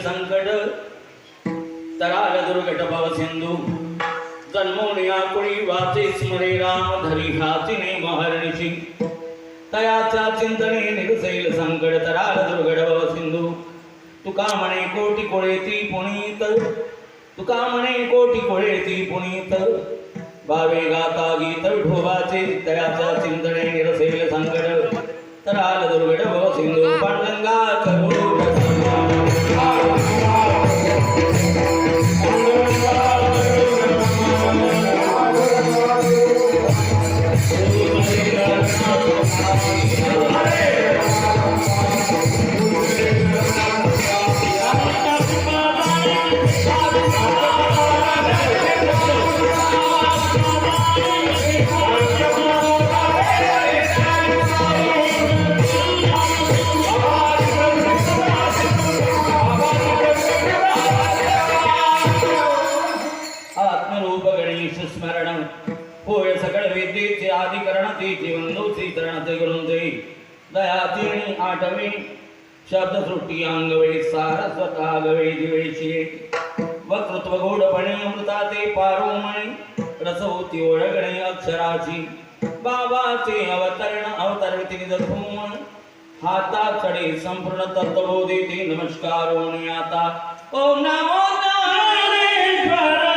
संकट तराल दुर्गट भव सिंधू जन्मोनिया कुळी वाचे स्मरे राम धरी हाचिने महर्निशी तयाच्या चिंतने निघसैल संकट तराल दुर्गट भव सिंधू तुका म्हणे कोटी कोळेती पुनीत तुका म्हणे कोटी कोळेती पुनीत भावे गाता गीत विठोबाचे तयाच्या चिंतने निरसेल संकट तराल दुर्गट भव सिंधू पांडुरंगा करू होय सकळ वेदेचे आदिकरण ते जीवनोची तरणते गुरुंते दयातिनी आठवे शब्द सृष्टी अंगवे सारस्वत आगवे दिवेशी वक्तृत्व गोडपणे अमृताते पारोमणी रसवती ओळगणे अक्षराची बाबाचे अवतरण अवतरविती निधून हाता चढे संपूर्ण तत्वबोधीते नमस्कारोणी आता ओम नमो नारायणेश्वरा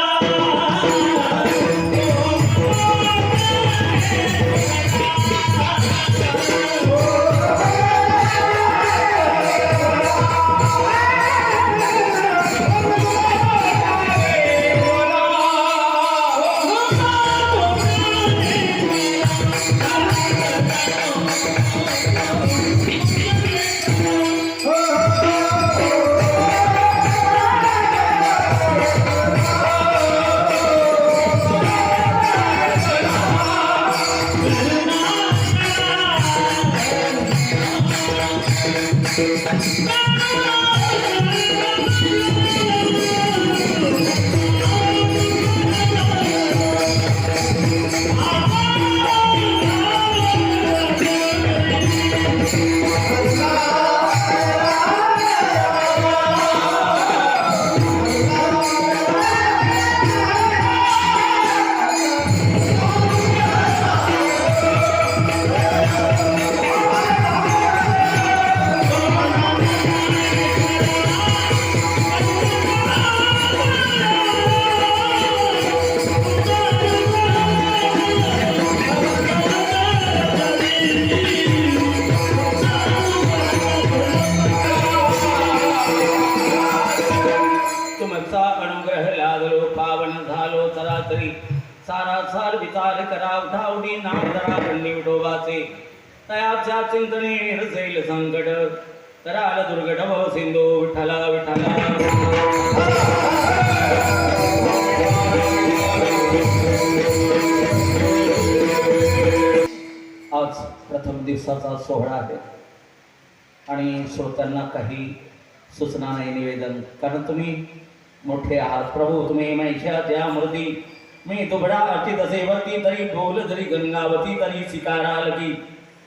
सारासार विचार कराव धावडी नाम धरा खंडी विठोबाचे तयाच्या चिंतने हसेल संकट तराल दुर्गट भव सिंधू विठ्ठला विठ्ठला आज प्रथम दिवसाचा सोहळा आहे आणि श्रोत्यांना काही सूचना नाही निवेदन कारण तुम्ही मोठे आहात प्रभू तुम्ही मैशा ज्या मूर्ती मी दुबडा अर्चित सेवती तरी ढोल जरी गंगावती तरी शिकाराल की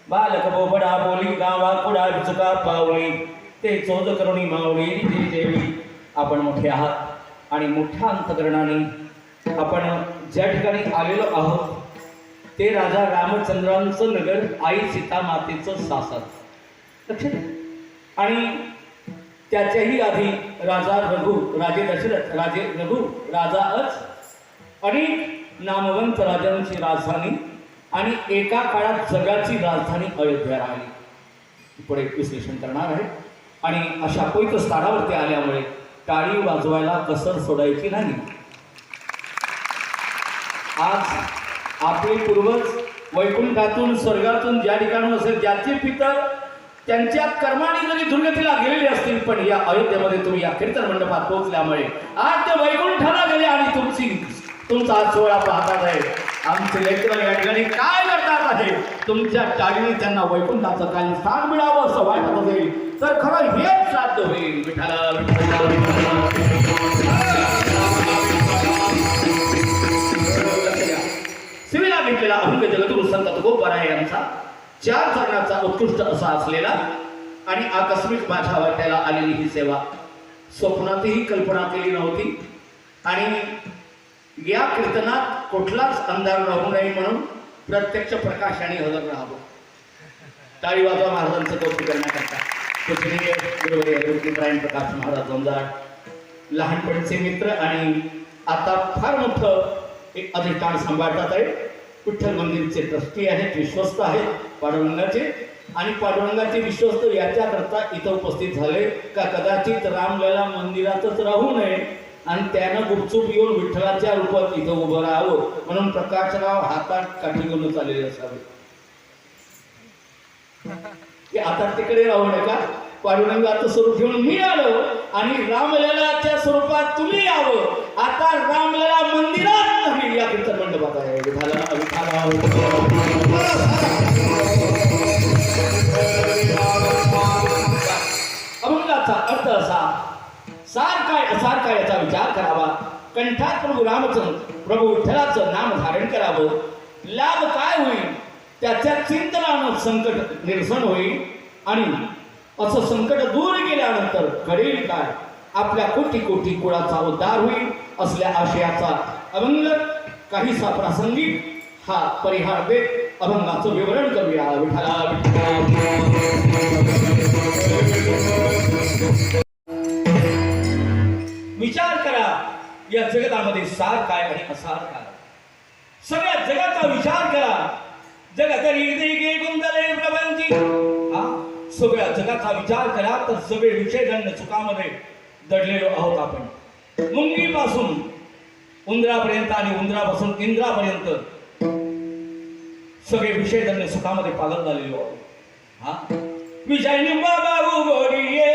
बालक बोबडा बोली गावा कुडा विचुका पावली ते चोद करुणी मावली जी देवी आपण मोठे आहात आणि मोठ्या अंतकरणाने आपण ज्या ठिकाणी आलेलो आहोत ते राजा रामचंद्रांचं नगर आई सीता मातेचं सासर लक्षात आणि त्याच्याही आधी राजा रघु राजे दशरथ राजे रघु राजा अच अनेक नामवंत राजांची राजधानी आणि एका काळात जगाची राजधानी अयोध्या राहिली पुढे विश्लेषण करणार आहे आणि अशा पवित्र स्थानावरती आल्यामुळे टाळी वाजवायला कसर सोडायची नाही आज आपले पूर्वज वैकुंठातून स्वर्गातून ज्या ठिकाणी असेल ज्याचे पितर त्यांच्या कर्माने जरी दुर्गतीला गेलेले असतील पण या अयोध्येमध्ये तुम्ही या कीर्तन मंडपात पोहोचल्यामुळे आज ते वैकुंठाला गेले आणि तुमचा आज सोहळा पाहतात आहे आमचे लेकरं या ठिकाणी काय करतात आहे तुमच्या टाळीने त्यांना वैकुंठाचं काही स्थान मिळावं असं वाटत असेल तर खरं हेच साध्य होईल विठ्ठला शिवीला घेतलेला अभंग जगद्गुरु संत तुकोबाराय यांचा 4 चरणाचा उत्कृष्ट असा असलेला आणि आकस्मिक माझ्या वाट्याला आलेली ही सेवा स्वप्नातही कल्पना केली नव्हती. आणि या कीर्तनात कुठलाच अंधार राहू नये म्हणून प्रत्यक्ष प्रकाशाने हजर राहावं. टाळी वाजवा महाराजांचं कौतुक करण्याकरता. पूजनीय गुरुवर्य नारायण प्रकाश महाराज जोंदाड लहानपणीचे मित्र आणि आता फार मोठं एक अधिष्ठान सांभाळतात आहे. विठ्ठल मंदिरचे ट्रस्टी आहेत, विश्वस्त आहेत पांडुरंगाचे. आणि पांडुरंगाचे विश्वस्त याच्याकरता इथं उपस्थित झाले का कदाचित रामलला मंदिरातच राहू नये आणि त्यानं गुपचूप येऊन विठ्ठलाच्या रूपात इथं उभं राहावं म्हणून प्रकाशराव हातात काठी घेऊन चाललेले असावे. की आता तिकडे राहू नका, पांडुरंगाचं स्वरूप घेऊन मी आलो आणि रामललाच्या स्वरूपात तुम्ही यावं. आता रामलला मंदिरात नाही, या कीर्तन मंडपात आहे. अभंगाचा अर्थ असा, सार काय याचा विचार करावा. कंठात प्रभू रामचंद्र प्रभू विठ्ठलाचं नाम धारण करावं. लाभ काय होईल त्याच्या चिंतनानं संकट निरसन होईल. आणि असं संकट दूर गेल्यानंतर घडेल काय, आपल्या कोटी कोटी कुळाचा उद्धार होईल असल्या आशयाचा अभंग काहीसा प्रासंगिक हा परिहार देत अभंगाचं विवरण करूया. विठ्ठला विचार करा या जगतामध्ये सार काय आणि असार काय. सगळ्या जगाचा विचार करा. जगतरी गुंतले प्रपंची. सगळ्या जगाचा विचार करा तर सगळे विषयजन्य चुकामध्ये दडलेलो आहोत आपण. मुंगीपासून उंदरापर्यंत आणि उंदरापासून इंद्रापर्यंत सगळे विषयजन्य सुखामध्ये पागल झालेलो आहोत. विजय निंबा बाबू गोडीये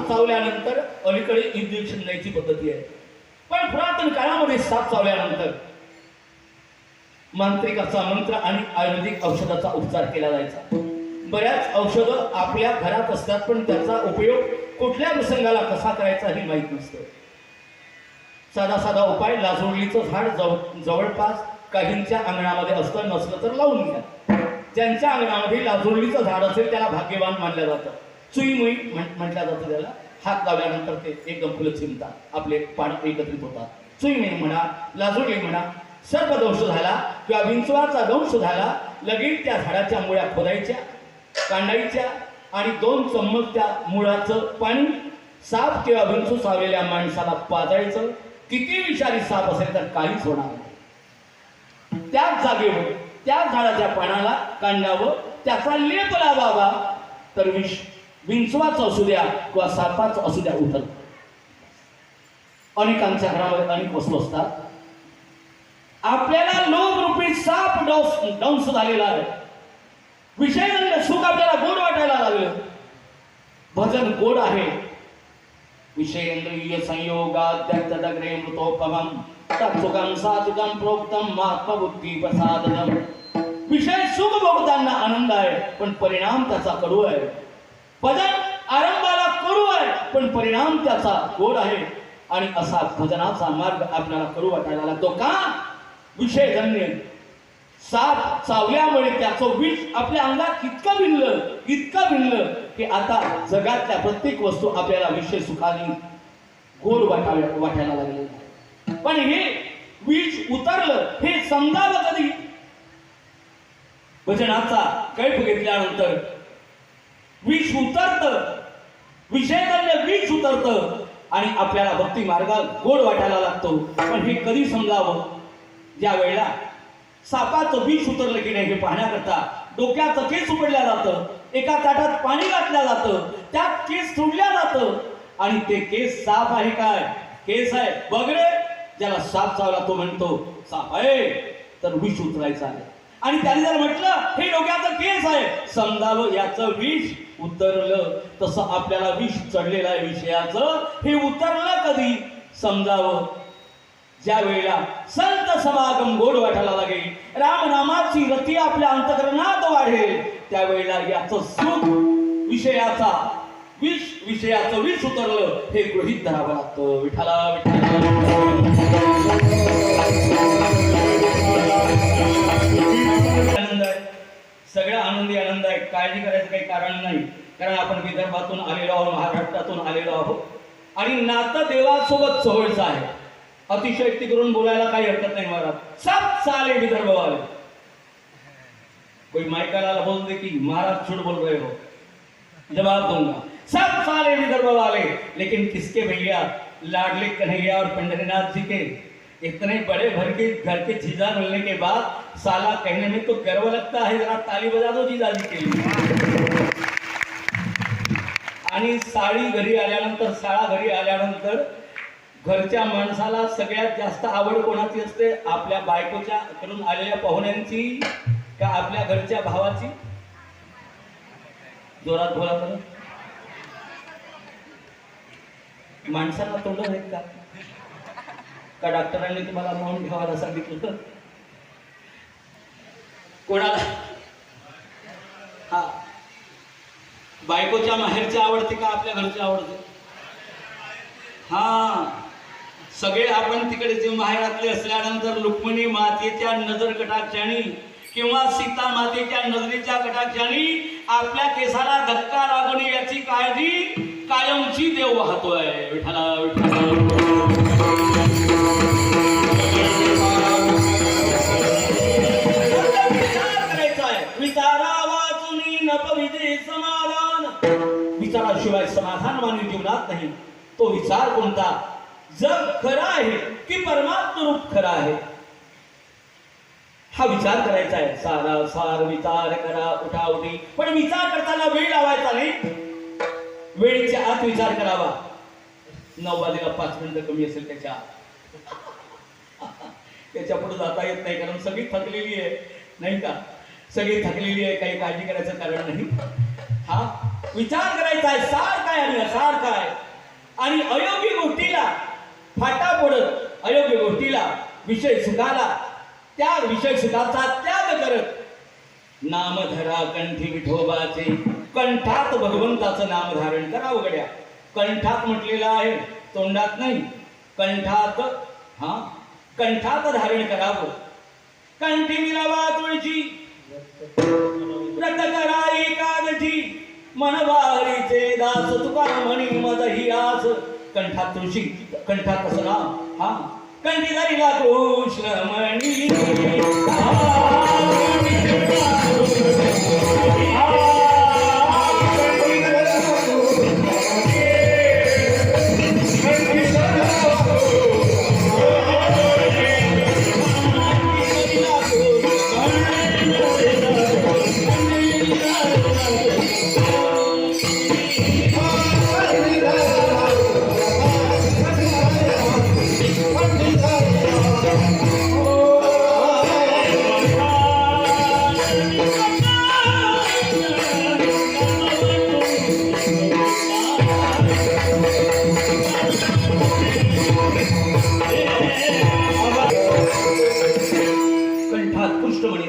चावल्यानंतर अलीकडे इंजेक्शन द्यायची पद्धती आहे. पण पुरातन काळामध्ये साप चावल्यानंतर मांत्रिकाचा मंत्र आणि आयुर्वेदिक औषधाचा उपचार केला जायचा. बऱ्याच औषधं आपल्या घरात असतात पण त्याचा उपयोग कुठल्या प्रसंगाला कसा करायचा हे माहीत नसतं. साधा उपाय, लाजोडलीचं झाड जवळपास काहींच्या अंगणामध्ये असतं, नसलं तर लावून घ्या. ज्यांच्या अंगणामध्ये लाजोडलीचं झाड असेल त्याला भाग्यवान मानलं जातं. चुईमुई म्हटलं जातं त्याला. हात लावल्यानंतर ते एकदम फुलं चिमतात, आपले पान एकत्रित होतात. चुईमुई म्हणा, लाजोडली म्हणा. सर्पदंश झाला किंवा विंचवाचा दंश झाला, लगेच त्या झाडाच्या मुळ्या खोदायच्या, कांडायच्या आणि 2 चम्मच त्या मुळाचं पाणी साप किंवा विंचू चावलेल्या माणसाला पाजायचं. किती विषारी साप असेल तर काहीच होणार नाही. त्याच जागेवर त्या झाडाच्या पानाला कांडावं, त्याचा लेप लावावा तर विंचवाचं असू द्या किंवा सापाचं असू द्या उठत. अनेकांच्या घरामध्ये अनेक वस्तू असतात. आपल्याला लोभ रूपी साप दंश झालेला आहे. विषय सुख आपल्याला गोड वाटायला लागलं. भजन गोड आहे. विषयेंद्रिय संयोगाद्यग्रे मृतोपमं तत्सुखं सात्विकं प्रोक्तं आत्मबुद्धी प्रसादनम. विषय सुख भोगताना आनंद आहे पण परिणाम त्याचा कडू आहे. भजन आरंभाला कडू आहे पण परिणाम त्याचा गोड आहे. आणि असा भजनाचा मार्ग आपल्याला कडू वाटायला लागतो का? विषयजन्य साप चावल्यामुळे त्याचं विष आपल्या अंगात इतकं भिनलं की आता जगातल्या प्रत्येक वस्तू आपल्याला विषय सुखाने गोड वाटायला लागले. पण हे विष उतरलं हे समजावं कधी? भजनाचा कैफ घेतल्यानंतर विष उतरतं, विषयजन्य विष उतरतं आणि आपल्याला भक्ती मार्गात गोड वाटायला लागतो. पण हे कधी समजावं? ज्या वेळेला सापाचं विष उतरलं की नाही हे पाहण्याकरता डोक्याचं केस उपडल्या जातं, एका ताटात पाणी घातलं जातं, त्यात केस सोडल्या जातं आणि ते केस साप आहे काय? केस आहे. बघ रे, ज्याला साप चावला तो म्हणतो साप आहे तर विष उतरायचं आहे. आणि त्याने जर म्हटलं हे डोक्याचं केस आहे, समजावं याचं विष उतरलं. तसं आपल्याला विष चढलेलं आहे विषयाचं, हे उतरलं कधी समजावं ज्या वेळेला संत समागम गोड वाटायला लागेल, रामनामाची रती आपल्या अंतकरणात वाढेल, त्यावेळेला याचं सुख विषयाचं विष उतरलं हे गृहीत धरावं लागतं. विठाला आनंद आहे, सगळा आनंदी आनंद आहे, काळजी करायचं काही कारण नाही. कारण आपण विदर्भातून आलेलो आहोत, महाराष्ट्रातून आलेलो आहोत आणि नातं देवासोबत जवळचं आहे. अतिशयोक्ती करून बोलायला काही हरकत नाही. महाराज सब साले विदर्भ वाले, कोई माइकाला बोल दे कि महाराज झूठ बोल रहे हो, जवाब दूंगा सब साले विदर्भ वाले, लेकिन किसके भैया लाडले कन्हैया और पंडरीनाथ जी के इतने बड़े भर के घर के जीजा मिलने के बाद साला कहने में तो गर्व लगता है. जरा ताली बजा दो जीजाजी के लिए. आणि साळा घरी आल्यानंतर घरच्या माणसाला सगळ्यात जास्त आवड कोणाची असते? आपल्या बायकोच्या कडून आलेल्या पाहुण्यांची का आपल्या घरच्या भावाची? जोरात बोला बरं. माणसाला तोंड आहेत का डॉक्टरांनी तुम्हाला मौन घ्यावायला सांगितलं? कोणाला? हा, बायकोच्या माहेरची आवडते का आपल्या घरची आवडते? हा, सगळे आपण तिकडे जे माहेरातले असल्यानंतर रुक्मिणी मातेच्या नजर कटाक्षाने किंवा सीता मातेच्या नजरेच्या कटाक्षाने आपल्या केसाला धक्का लागू नये याची काळजी कायमची देव वाहतोय. विठाला विचाराशिवाय समाधान मानवी जीवनात नाही. तो विचार कोणता? जग खरं आहे की परमात्म रूप खरं आहे, हा विचार करायचा आहे. सार विचार करा उठाउठी, पण विचार करताना वेळ लावायचा नाही, वेळेच्या आत विचार करावा. 9 वाजेला 5 मिनिटं कमी असेल त्याच्या पुढे जाता येत नाही, कारण सगळी थकलेली आहे नाही का? सगळी थकलेली आहे, काही काळजी करायचं कारण नाही. हा विचार करायचा आहे, सार काय आणि असार काय. आणि अयोग्य गोष्टीला फाटा पडत, अयोग्य गोष्टीला विषय सुखाला त्या विषय सुखाचा त्याग करत नाम धरा कंठी विठोबाचे, कंठात भगवंताचं नाम धारण करावं. गड्या कंठात म्हटलेलं आहे, तोंडात नाही, कंठात. हा, कंठात धारण करावं. कंठी मिळावा तुळशी, व्रत करा एकादशी, मनवारीचे दास तुका म्हणी मज ही आस. कंठात तुळशी, कंठात असं नाम. हा, कंठी धरिला कृष्ण मणी,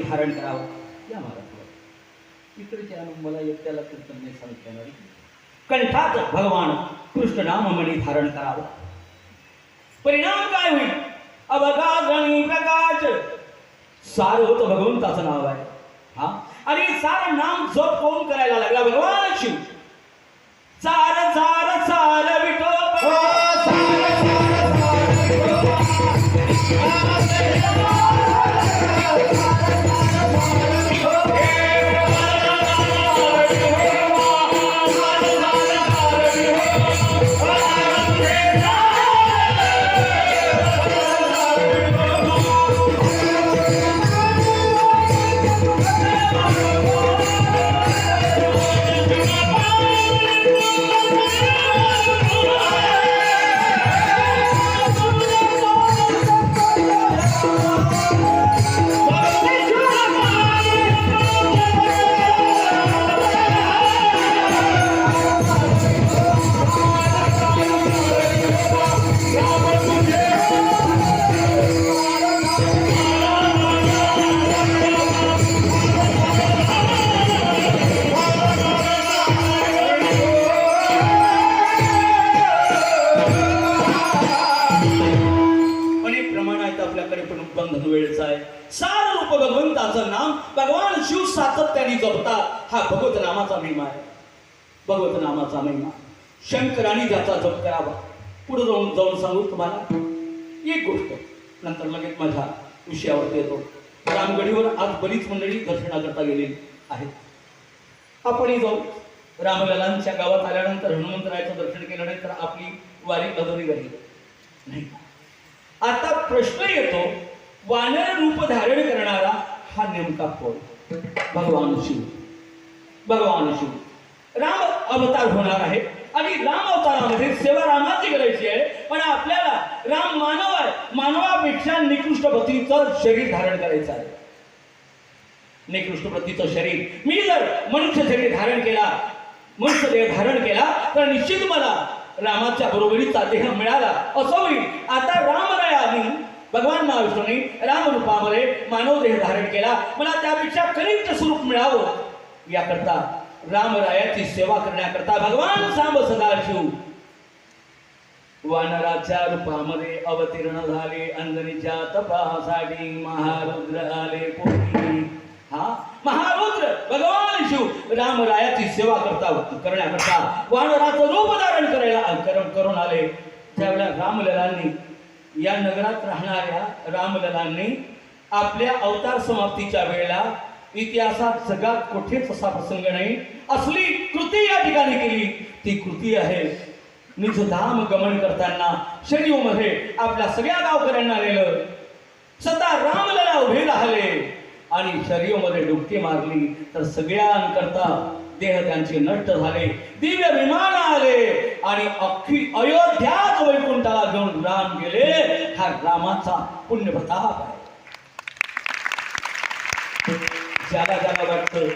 धारण करावं. या महाराज इकडच्या मला एकट्याला कीर्तन नाही सांगता. कंठात भगवान कृष्ण नाममणी धारण करावं. परिणाम काय होईल? अवघा गणी प्रकाश. सार होतं भगवंताचं नाव आहे. हा, आणि सार नाम जप कोण करायला लागला? भगवान शिव. सार सार सार विठोबा, हा भगवत नामाचा महिमा आहे. भगवत नामाचा महिमा शंकराने ज्याचा जप करावा. पुढे जाऊन जाऊन सांगू तुम्हाला एक गोष्ट, नंतर लगेच माझ्या विषयावरती येतो. रामगडीवर आज बरीच मंडळी दर्शनाकरता गेलेली आहेत. आपणही जाऊ. रामललांच्या गावात आल्यानंतर हनुमंतरायाचं दर्शन केलं नाही तर आपली वारी अधुरी राहील नाही. आता प्रश्न येतो, वानर रूप धारण करणारा हा नेमका कोण? भगवान शिव. भगवान शिव राम अवतार होणार आहे आणि राम अवतारामध्ये सेवा रामाची करायची आहे. पण आपल्याला राम मानव आहे, मानवापेक्षा निकृष्ट प्रतीचं शरीर धारण करायचं आहे. निकृष्ट प्रतीचं शरीर. मी जर मनुष्य शरीर धारण केला, मनुष्य देह धारण केला तर निश्चित मला रामाच्या बरोबरीचा देह मिळाला असं होईल. आता रामरायाने भगवान महाविष्णूने राम रूपामध्ये मानव देह धारण केला. मला त्यापेक्षा कनिष्ठ स्वरूप मिळावं याकरता रामरायाची सेवा करण्याकरता भगवान सांब सदाशिव वानराच्या रूपामध्ये अवतीर्ण झाले. अंजनीच्या तपासाठी महारुद्र आले पोटी. हा महारुद्र भगवान शिव रामरायाची सेवा करण्याकरता वानराचं रूप धारण करून आले. त्यावेळेला रामललांनी, या नगरात राहणाऱ्या रामललांनी आपल्या अवतार समाप्तीच्या वेळेला इतिहासात जगात कुठेच असा प्रसंग नाही, असली कृती या ठिकाणी केली. ती कृती आहे निजधाम गमन करताना शरीमध्ये आपल्या सगळ्या गावकऱ्यांना नेलं. स्वतः रामलला उभे राहिले आणि शरीरामध्ये डुबकी मारली तर सगळ्यांकरता देह त्यांचे नष्ट झाले. दिव्य विमान आले आणि अख्खी अयोध्याच वैकुंठाला घेऊन राम गेले. हा रामाचा पुण्य प्रताप आहे. ज्याला ज्याला वाटतं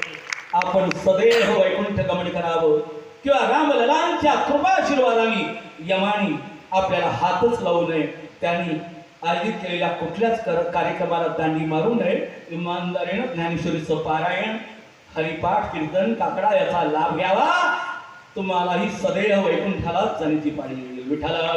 आपण सदैव वैकुंठ गमन करावं किंवा रामललांच्या कृपाशीर्वादाने यमानी आपल्याला हातच लावू नये, त्यांनी आयोजित केलेल्या कुठल्याच कार्यक्रमाला दांडी मारू नये. इमानदारीनं ज्ञानेश्वरीचं पारायण, हरिपाठ, कीर्तन, काकडा याचा लाभ घ्यावा. तुम्हालाही सदैव वैकुंठालाच जाण्याची पाळी येईल. विठ्ठला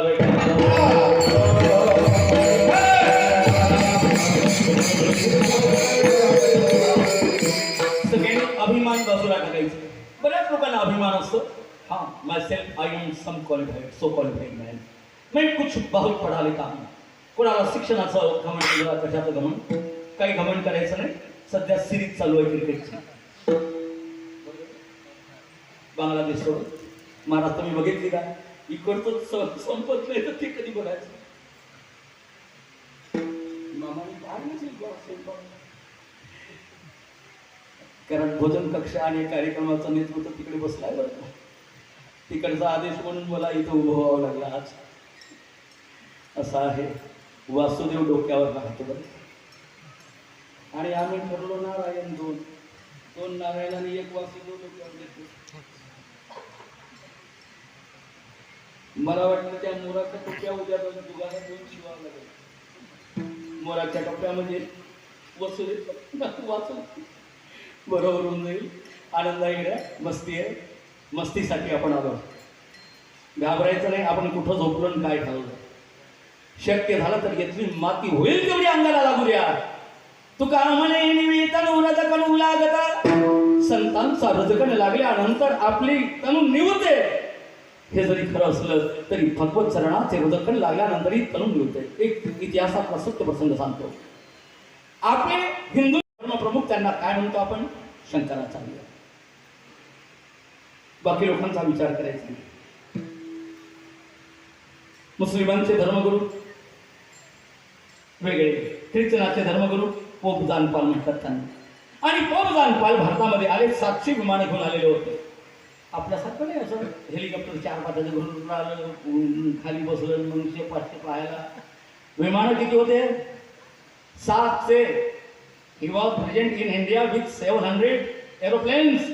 सगळ्यांनी अभिमान बाजूला टाकायचं. बऱ्याच लोकांना अभिमान असतो. हाँ, my self I am some qualified, so qualified man, मैं कुछ बहुत पढ़ा लिखा हूँ. कोणाला शिक्षणाचं घमंड केलं, कशाचं घमंड, काही घमंड करायचं नाही. सध्या सिरीज चालू आहे क्रिकेटची. बांगलादेश सोडून महाराज तुम्ही बघितली का? इकडचं संपत नाही तर ते कधी बघायचं. मामाने कारण भोजन कक्ष आणि कार्यक्रमाचं नेतृत्व तिकडे बसलाय बरं का. तिकडचा आदेश म्हणून मला इथं उभं व्हावं लागला आज. असं आहे, वासुदेव डोक्यावर राहतो बरं. आणि आम्ही ठरलो नारायण दोन नारायण आणि एक वासुदेव डोक्यावर देतो. मला वाटलं त्या मोराच्या टोप्या उद्या दुगाला 2 शिवावं लागेल. मोराच्या टोप्यामध्ये वाचून बरोबर होऊन जाईल. आनंद आहे, मस्ती आहे. मस्तीसाठी आपण आलो. घाबरायचं नाही. आपण कुठं झोपलं काय ठरवलं. शक्य झालं तर यातली माती होईल तेवढी अंगाला लागू द्या. तुका म्हणे निवेदन उरजकण उलागता, संतांचा रजकण लागल्यानंतर आपली तनु निवते. हे जरी खरं असलं तरी भगवत चरणाचे रजकण लागल्यानंतरही तनु निवते. एक इतिहासातला सत्य प्रसंग सांगतो. आपले हिंदू धर्मप्रमुख त्यांना काय म्हणतो आपण? शंकराचार्य. बाकी लोकांचा विचार करायचा नाही. मुस्लिमांचे धर्मगुरू वेगळे, ख्रिश्चनाचे धर्मगुरू पोप जॉन पॉल म्हणतात त्यांना. आणि पोप जॉन पॉल भारतामध्ये आले. 700 विमानं घेऊन आलेले होते. आपल्यासारखं नाही असं हेलिकॉप्टर 4-5 घेऊन आलं, खाली बसलं, मनुष्य 500 पाहायला. विमानं किती होते? 700. He was present in India with 700 aeroplanes.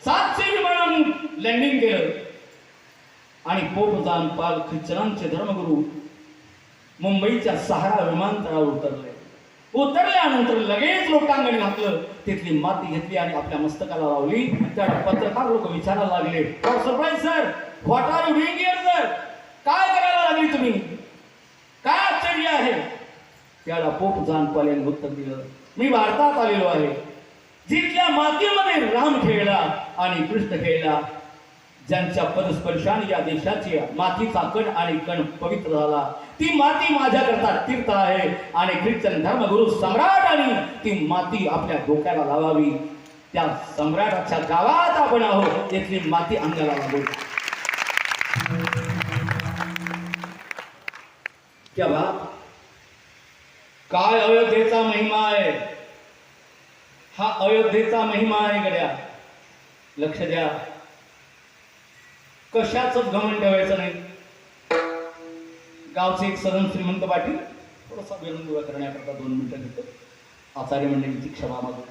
700 विमानांनी लँडिंग केलं. आणि पोप जॉन पॉल ख्रिश्चनांचे धर्मगुरू मुंबईच्या सहारा विमानतळावर उतरले. उतरल्यानंतर लगेच लोटांगण घातलं, तिथली माती घेतली आणि आपल्या मस्तकाला लावली. त्याला पत्रकार लोक विचारायला लागले, surprise sir, what are you doing here sir? काय करायला लागली तुम्ही? काय आश्चर्य आहे? त्याला पोप जॉन पॉल यांनी उत्तर दिलं, मी भारतात आलेलो आहे जिथल्या मातीमध्ये राम खेळला आणि कृष्ण खेळला, ज्यांच्या पदस्पर्शाने या देशाची मातीचा कण आणि कण पवित्र झाला, ती माती माझ्याकरता तीर्थ आहे आणि ख्रिश्चन धर्मगुरु सम्राटाने ती माती आपल्या डोक्याला लावावी. त्या सम्राटाच्या गावात आपण आहोत, इथली माती अंगाला लागू. क्या बात, काय अयोध्येचा महिमा आहे. हा अयोध्येचा महिमा आहे गड्या. लक्ष द्या, कशाच घमंड ठेवायचं नाही. गावचे एक सदन श्रीमंत पाटील थोडासा विरंगुळा करण्याकरता 2 मिनिटं घेतो. आचार्य मंडळीची क्षमा मागू,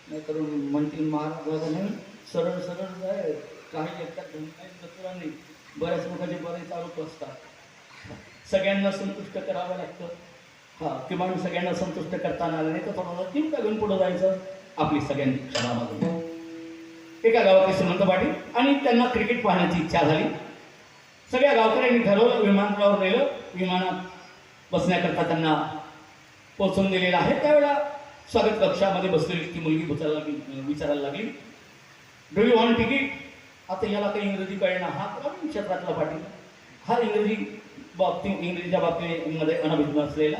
नाहीतर म्हणतील महाराज नाही सरळ सरळ जाय, काही एकट्यात काही नाही. बऱ्याच लोकांचे बरे चालूच असतात. सगळ्यांना संतुष्ट करावं लागतं. हा, किमान सगळ्यांना संतुष्ट करताना आलं नाही तर थोडासा चिमटा घेऊन पुढं जायचं. आपली सगळ्यांची क्षमा मागू. एका गावातले श्रीमंत पाटील आणि त्यांना क्रिकेट पाहण्याची इच्छा झाली. सगळ्या गावकऱ्यांनी ठरवलं, विमानतळावर नेलं. विमानात बसण्याकरता त्यांना पोहोचवून दिलेलं आहे. त्यावेळेला स्वागत कक्षामध्ये बसलेली ती मुलगी विचारायला लागली, डू यू वॉन्ट तिकीट. आता याला काही इंग्रजी कळेना. हा ग्रामीण क्षेत्रातला पाटील, हा इंग्रजीच्या बाबतीमध्ये अनभिज्ञ असलेला.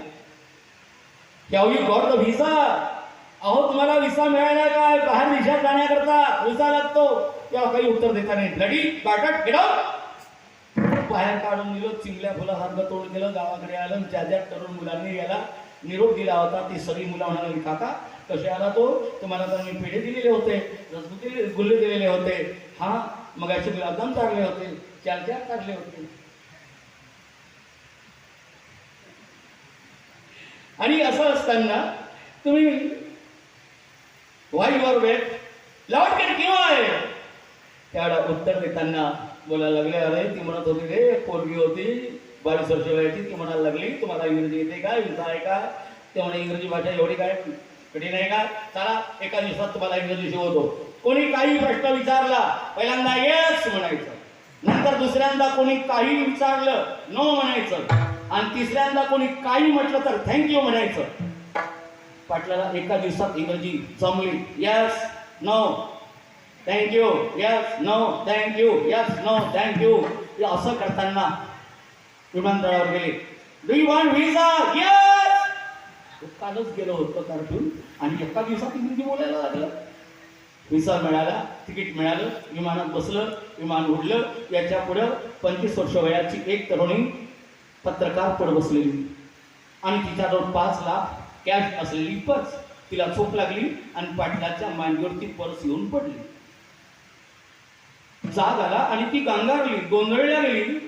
Have you got the visa. अहो तुम्हाला विसा मिळाला काय, बाहेर देशात जाण्याकरता विसा लागतो. तेव्हा काही उत्तर देता नाही. ब्लडी बाटट गेट आउट. बाहेर काढून दिलं, चिंगल्या फुलासारखं तोड केलं. गावाकडे आलं. ज्या ज्या तरुण मुलांनी याला निरोप दिला होता ती सगळी मुलं म्हणाली, काका कसे आला तो, तुम्हाला तर मी पेढे दिलेले होते, रसगुल्ले गुल्ले दिलेले होते, हा मगाशी गुलाबजाम चालले होते, 4 काढले होते. आणि असं असताना तुम्ही व्हाय युअर वेट लवटकेट किंवा आहे. त्यावेळेला उत्तर देताना बोलायला लागले, अरे ती म्हणत होती रे, पोरगी होती 22 वर्ष वयाची, ती म्हणायला लागली तुम्हाला इंग्रजी येते का, विसा आहे का. ते म्हणे इंग्रजी भाषा एवढी काय कठीण आहे का, चला एका दिवसात तुम्हाला इंग्रजी शिकवतो. कोणी काही प्रश्न विचारला पहिल्यांदा येस म्हणायचं, नंतर दुसऱ्यांदा कोणी काही विचारलं नो म्हणायचं, आणि तिसऱ्यांदा कोणी काही म्हटलं तर थँक्यू म्हणायचं. पाटलाला एका दिवसात इंग्रजी जमली. Yes no thank you, yes no thank you, yes no thank you. असं करताना विमानतळावर गेले. Do you want visa. Yes. कालच गेलो होतो कार्टून आणि एका दिवसात इंग्रजी बोलायला लागलं. व्हिसा मिळाला, तिकीट मिळालं, विमानात बसलं, विमान उडलं. याच्या पुढं 25 वर्ष वयाची एक तरुणी पत्रकार पुढे बसलेली आणि तिच्याजवळ 5 लाख कॅश असलेली पर्स. तिला झोप लागली आणि पाटलाच्या मांडीवरती पर्स येऊन पडली. जाग आला आणि ती गांगारली, गोंधळल्या गेली.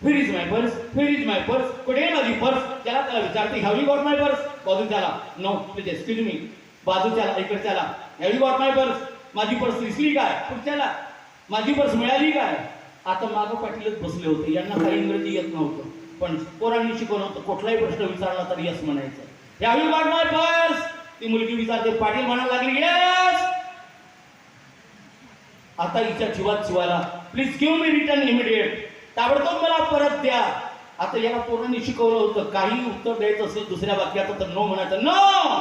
Where is my purse, where is my purse, कुठे माझी पर्स. त्याला विचारते, have you got my purse. बाजूच्याला नो प्लीज एक्सक्यूज मी. बाजूच्याला इकडच्याला have you got my purse. माझी पर्स दिसली काय. पुढच्याला माझी पर्स मिळाली काय. आता मागं पाटीलच बसले होते, यांना काही इंग्रजी येत नव्हतं, पण पोरांनी शिकवलं होतं. कुठलाही प्रश्न विचारला तर यस म्हणायचं. Have you got my purse. ती मुलगी विचारते, पाटील म्हणायला लागली यस. आता हिच्या जीवात शिवाला, please give me return immediate. ताबडतोब मला परत द्या. आता याला पोरांनी शिकवलं होतं, काही उत्तर द्यायचं असेल दुसऱ्या वाक्यात तर नो म्हणायचं. नो.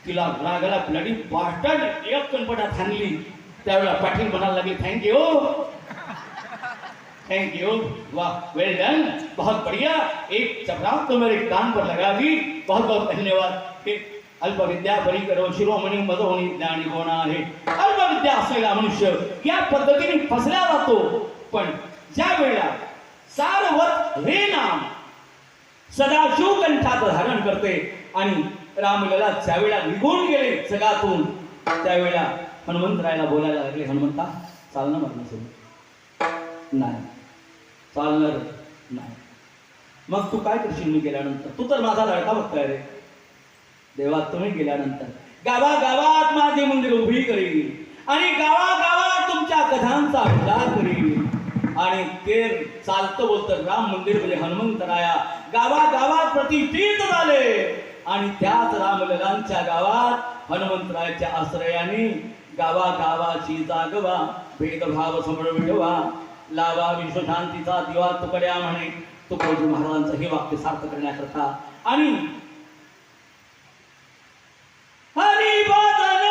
तिला रागाला ब्लडी बास्टर्ड एक कणपटात हाणली. त्यावेळेला पाटील म्हणायला लागले, थँक्यू थैंक यू, वाह वेल डन, बहुत बढ़िया, एक चपराव तो मेरे कान पर लगा दी, बहुत बहुत धन्यवाद. अल्पविद्या बरी करो शिरोमणी मजोनी ज्ञानी होणं आहे. अल्पविद्या असलेला मनुष्य या पद्धतीने फसला जातो. पण ज्या वेळेला सारवत हे नाम सदाशिव कंठात धारण करते आणि रामलला ज्या वेळेला निघून गेले जगातून, त्यावेळेला हनुमंतरायाला बोलायला लागले, हनुमंता चालणं म्हणणं सोडून नाही, चालणार नाही. मग तू काय करशील मी गेल्यानंतर. तू तर माझा लढता बघताय रे देवा. तुम्ही गेल्यानंतर गावागावात माझे मंदिर उभी करील आणि गावागावात तुमच्या कथांचा प्रचार करील. आणि ते चालतं बोलतं राम मंदिर म्हणजे हनुमंतराया गावागावात प्रतिष्ठित झाले. आणि त्याच रामललांच्या गावात हनुमंतरायाच्या आश्रयाने गावागावाची जागवा, भेदभाव समळ मिळवा, लावा विश्वशांतीचा दिवा तुकड्या म्हणे तुकोजी महाराजांचं हे वाक्य सार्थ करण्याकरता. आणि हरिभजन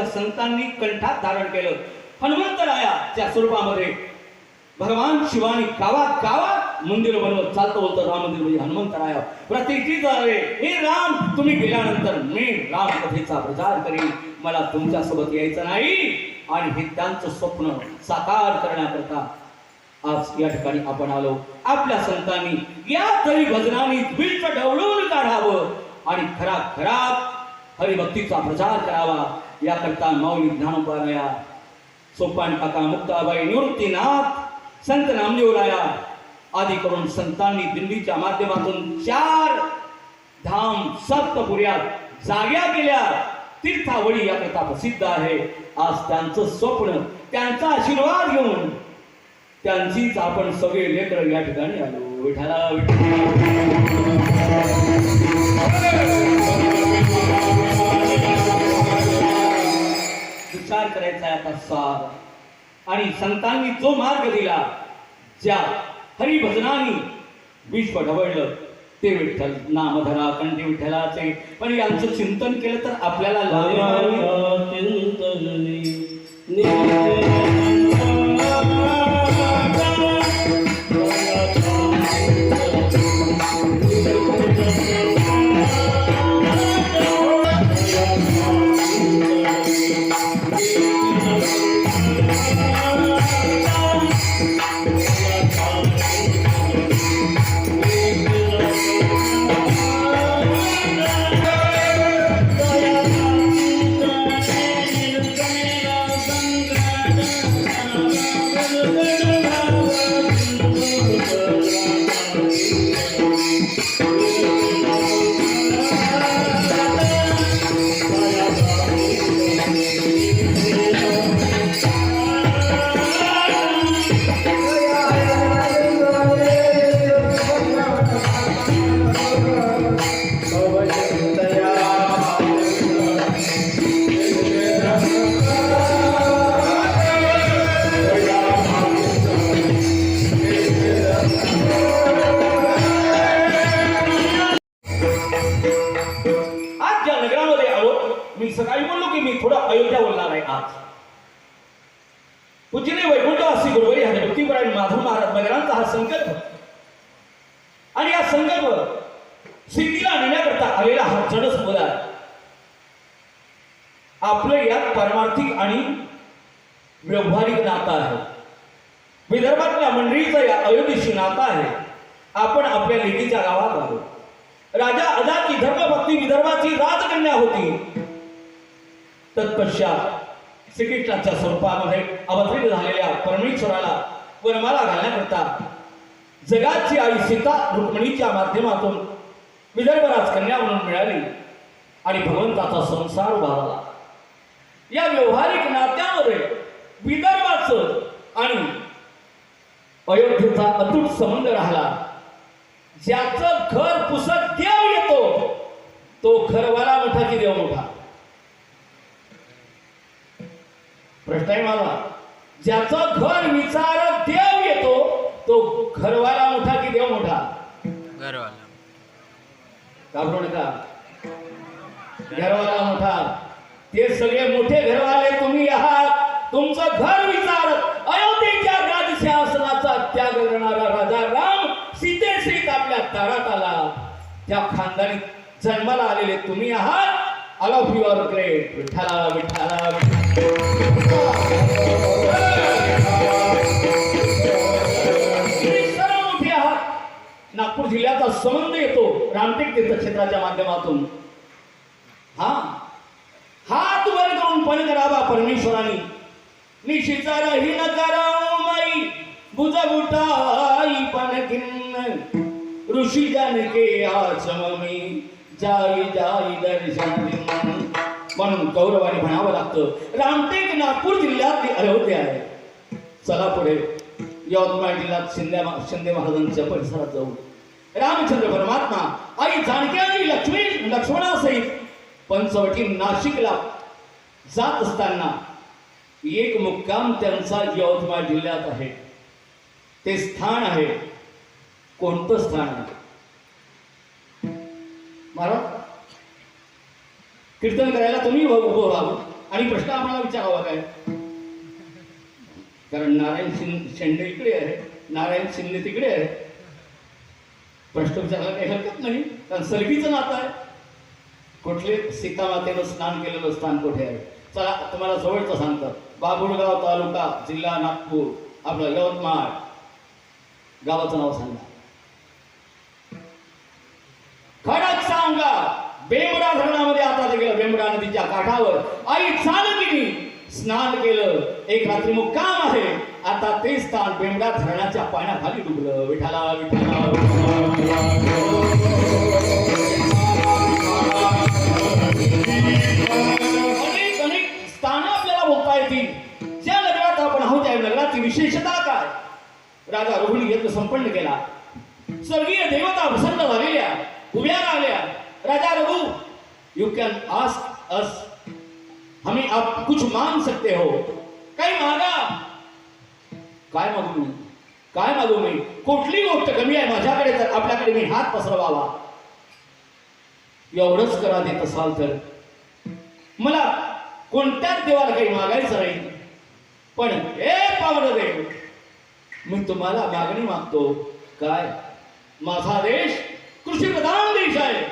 संतांनी कंठात धारण केलं. हनुमंतरायाच्या स्वरूपामध्ये भगवान शिवानी गावात गावात मंदिर बनवत चालतं होतं. राम मंदिर म्हणजे हनुमंतराया प्रत्येकी झाले. हे राम, तुम्ही गेल्यानंतर मी रामकथेचा प्रचार करीन, मला तुमच्या सोबत यायचं नाही. आणि हे त्यांचं स्वप्न साकार करण्याकरता आज या ठिकाणी आपण आलो. आपल्या संतांनी या तरी भजनाने द्विष ढवळून काढावं आणि खरा खरा हरिभक्तीचा प्रचार करावा. याकरता माऊली ज्ञानोबाराया, सोपान काका, मुक्ताबाई, निवृत्तीनाथ, संत नामदेवराया आदी करून संतांनी दिंडीच्या माध्यमातून 4 धाम सप्तपुऱ्यात जाग्या केल्या. तीर्थावळी याकरता प्रसिद्ध आहे. आज त्यांचं स्वप्न, त्यांचा आशीर्वाद घेऊन त्यांचीच आपण सगळे लेकर या ठिकाणी आलो. विठाला विचार करायचा आहे आता सार. आणि संतांनी जो मार्ग दिला, ज्या हरिभजनाने विश्व ढवळलं ते विठ्ठल नामधरा कंठी विठ्ठलाचे. पण यांचं चिंतन केलं तर आपल्याला सकाळी बोललो की मी थोडं अयोध्या बोलणार आहे आज. पूज्यने वैकुंठवासी गुरुवारी हरिभक्तीपरायण माधव महाराज नगरांचा हा संकल्प आणि या संकल्प सिद्धीला नेण्याकरता आलेला हा जड समुदाय आपलं यात पारमार्थिक आणि व्यवहारिक नातं आहे. विदर्भातल्या मंडळीचं या अयोध्येशी नातं आहे. आपण आपल्या लेकीच्या गावात आलो. राजा अदाची धर्मभक्ती विदर्भाची राजकन्या होती. तत्पश्चात श्रीकृष्णाच्या स्वरूपामध्ये अवतरित झालेल्या परमेश्वराला वरमाला घालण्याकरता जगाची आई सीता रुक्मिणीच्या माध्यमातून विदर्भ राजकन्या म्हणून मिळाली आणि भगवंताचा संसार उभा झाला. या व्यवहारिक नात्यामध्ये विदर्भाचं आणि अयोध्येचा अतूट संबंध राहिला. ज्याचं घर पुसत देव येतो तो घरवाला मोठा की देव मोठा? प्रश्न आहे मला. ज्याचं घर विचारत देव येतो तो घरवाला मोठा की देव मोठा? घरवाला. घाबरू नका, घरवाला मोठा. ते सगळे मोठे घरवाले तुम्ही आहात. तुमचं घर विचारत अयोध्येच्या राजसिंहासनाचा त्याग करणारा राजा राम सीतेसहित आपल्या दारात आला. त्या खानदानी जन्माला आलेले तुम्ही आहात. All of you are great. विठ्ठला विठ्ठला सर्व मोठे आहात. नागपूर जिल्ह्याचा संबंध येतो रामटेक तीर्थक्षेत्राच्या माध्यमातून. हात वर करून पण करावा परमेश्वराने. निशिचा राही न कराव माई बुजबुटाई पण किन्न ऋषी जानके आश्रमी जाई जाई दर्शन. म्हणून गौरवाने म्हणावं लागतं रामटेक नागपूर जिल्ह्यातली अयोध्या आहे. चला पुढे यवतमाळ जिल्ह्यात शिंदे महाराजांच्या परिसरात जाऊ. रामचंद्र परमात्मा आई जानकी आणि लक्ष्मणासहित पंचवटी नाशिकला जात असताना एक मुक्काम त्यांचा यवतमाळ जिल्ह्यात आहे. ते स्थान आहे. कोणतं स्थान आहे महाराज? कीर्तन करायला तुम्ही उभं व्हावं. आणि प्रश्न आम्हाला विचारावा काय, कारण नारायण शेंडे इकडे आहे, नारायण शिंदे तिकडे आहे. प्रश्न विचारायला काही हरकत नाही, कारण सलगीचं नातं आहे. कुठले सीतामातेनं स्नान केलेलं स्थान कुठे आहे? चला तुम्हाला जवळचं सांगतं. बाभुळगाव तालुका, जिल्हा नागपूर, आपलं यवतमाळ. गावाचं नाव सांगा. खडक सांगा. बेंबडा धरणामध्ये आता गेलं. बेंबडा नदीच्या काठावर आई जानकीने स्नान केलं. एक रात्री मुक्काम आहे. आता ते स्थान बेंबडा धरणाच्या पाण्याखाली डुबलं. विठाला विठाला अनेक अनेक स्थानं आपल्याला बोलता येतील. ज्या नगरात आपण आहोत त्या नगराची विशेषता काय? राजा रोहिणी यज्ञ संपन्न केला. स्वर्गीय देवता प्रसन्न झालेल्या, उभ्या राहिल्या. Raja Raghu, you can ask us, हमें आप कुछ मांग सकते हो. काही मागा. काय मागू मी? काय मागू मी? कुठली गोष्ट कमी आहे माझ्याकडे तर आपल्याकडे मी हात पसरवावा. एवढंच करा देत असाल तर. मला कोणत्याच देवाला काही मागायचं नाही. पण हे पावन देव, मी तुम्हाला मागणी मागतो. काय? माझा देश कृषीप्रधान देश आहे.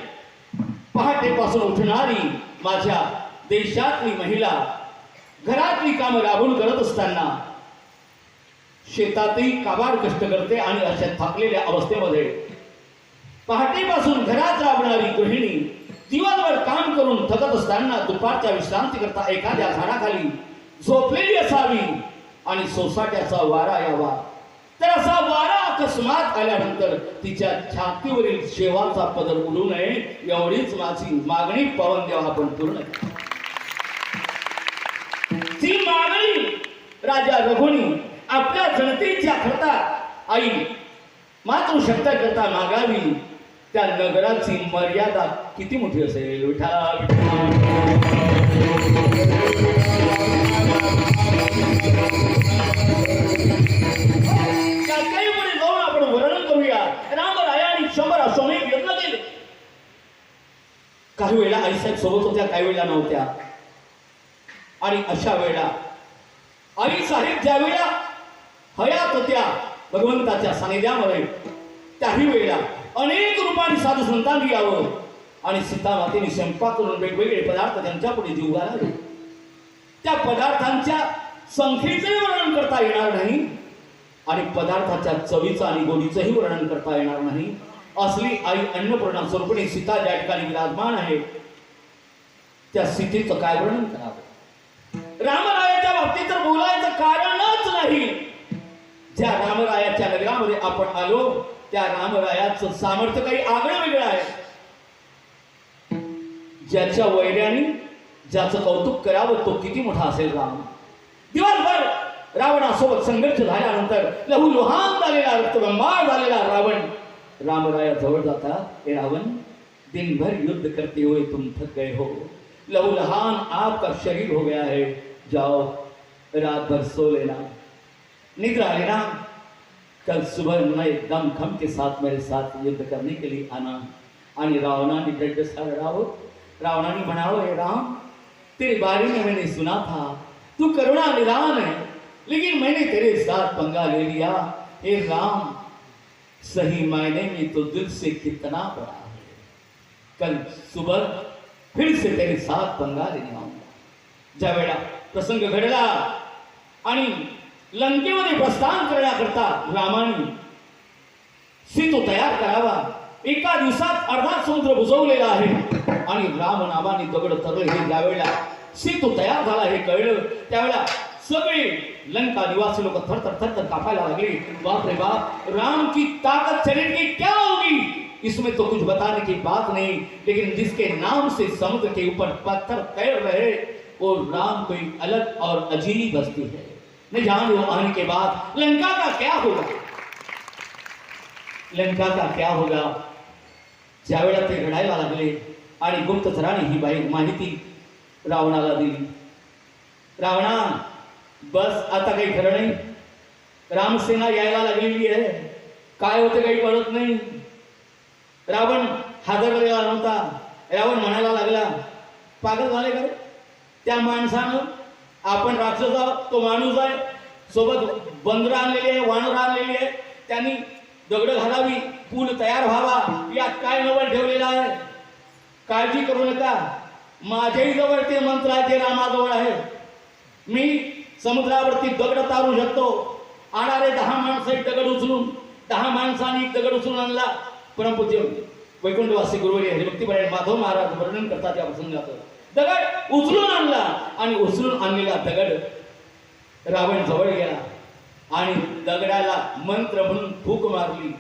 पहाटेपासून उठणारी माझ्या देशातली महिला घरातली कामं राबून करत असताना शेतातही काबाड कष्ट करते आणि अशा थाकलेल्या अवस्थेमध्ये पहाटेपासून घरात राबणारी गृहिणी दिवसभर काम करून थकत असताना दुपारच्या विश्रांती करता एखाद्या झाडाखाली झोपलेली असावी आणि सोसाट्याचा वारा यावा. तर असा वारा अकस्मात आल्यानंतर तिच्या छातीवरील शेवाचा पदर उडू नये एवढीच माझी मागणी पवन देवा आपण पूर्ण केली. ती मागणी राजा रघुनी आपल्या जनतेच्या करता आई मातृशक्ती करता मागावी. त्या नगराची मर्यादा किती मोठी असेल? विठा जाऊन आपण वर्णन करूया. रामरायाने 100 अश्वमेध यज्ञ केले. काही वेळा आईसाहेब सोबत होत्या, काही वेळा नव्हत्या. आणि अशा वेळा आई साहेब ज्या वेळा हयात होत्या भगवंताच्या सानिध्यामध्ये, त्याही वेळा अनेक रूपाने साधू संतांनी यावं आणि सीतामातेने स्वयंपाक करून वेगवेगळे पदार्थ त्यांच्या पुढे जीव घालावे. त्या पदार्थांच्या संख्येचंही वर्णन करता येणार नाही आणि पदार्थाच्या चवीचं आणि गोडीचंही वर्णन करता येणार नाही. असली आई अन्नपूर्णा स्वरूपी सीता ज्या ठिकाणी विराजमान आहे त्या सीतेचं काय वर्णन करावं? रामरायाच्या बाबतीत तर बोलायचं कारणच नाही. ज्या रामरायाच्या नगरामध्ये आपण आलो त्या रामरायाचं सामर्थ्य काही आगळं वेगळं आहे. ज्याच्या वैर्याने ज्याचं कौतुक करावं तो किती मोठा असेल राम. दिवसभर रावणासोबत संघर्ष झाल्यानंतर लहूलुहान झालेला, रक्तबंबाळ झालेला रावण रामराया जवळ जाता. हे रावण, दिन भर युद्ध करते हुए तुम थक गए हो, लहूलुहान आपका शरीर हो गया है, जाओ रात भर सो लेना, निद्रा लेना, कल सुबह नए दम खम के साथ मेरे साथ युद्ध करने के लिए आना. आणि रावणाने रावणाने म्हणावं, हे राम, तेरे बारे में मैंने सुना था, तू करुणा निदान है, लेकिन मैंने तेरे साथ पंगा ले लिया. हे राम, सही मायने में तो दिल से कितना बड़ा है. कल सुबह फिर से तेरे साथ पंगा लेने आऊंगा. ज्या वेळा प्रसंग घडला आणि लंकेमध्ये प्रस्थान करण्याकरता रामाने सीतो तयार करावा. एका दिवसात अर्धा समुद्र बुजवलेला आहे आणि राम नामाने दगड तरले. हे ज्यावेळेला सीतो तयार झाला हे कळलं त्यावेळेला सगळे लंका निवासी लोक थरथर थरथर कापायला लागले. बाप रे बाप, राम की ताकत शरीर की क्या होगी, इसमें तो कुछ बताने की बात नहीं, लेकिन जिसके नाम से समुद्र के ऊपर पत्थर तैर रहे वो राम कोई अलग और अजीब हस्ती है. न जाने वो आने के बाद लंका का क्या होगा, लंका का क्या होगा. ज्यावेळेला ते घडायला लागले आणि गुप्तचराने ही माहिती रावणाला दिली. रावणा, बस आता काही खरं नाही, रामसेना यायला लागलेली आहे, काय होते काही कळत नाही. रावण हादरलेला नव्हता. रावण म्हणायला लागला, पागल झाले का रे, त्या माणसानं आपण राक्षस आहोत, तो माणूस आहे, सोबत बंदरं आणलेली आहे, वानरं आणलेली आहे, त्यांनी दगड घालावी, पूल तयार व्हावा, यात काय नवल ठेवलेला आहे. काळजी करू नका, माझ्याही जवळ ते मंत्र आहे, ते रामाजवळ आहे. मी समुद्रावरती दगड तारू शकतो. आणारे 10 माणसं एक दगड उचलून, 10 माणसांनी एक दगड उचलून आणला. परमपूज्य वैकुंठवासी गुरुवर्य हरिभक्तीपरायण माधव महाराज वर्णन करतात या प्रसंगाचं. दगड उचलून आणला आणि उचलून आणलेला दगड रावण जवळ गेला आणि दगडाला मंत्र म्हणून फूक मारली,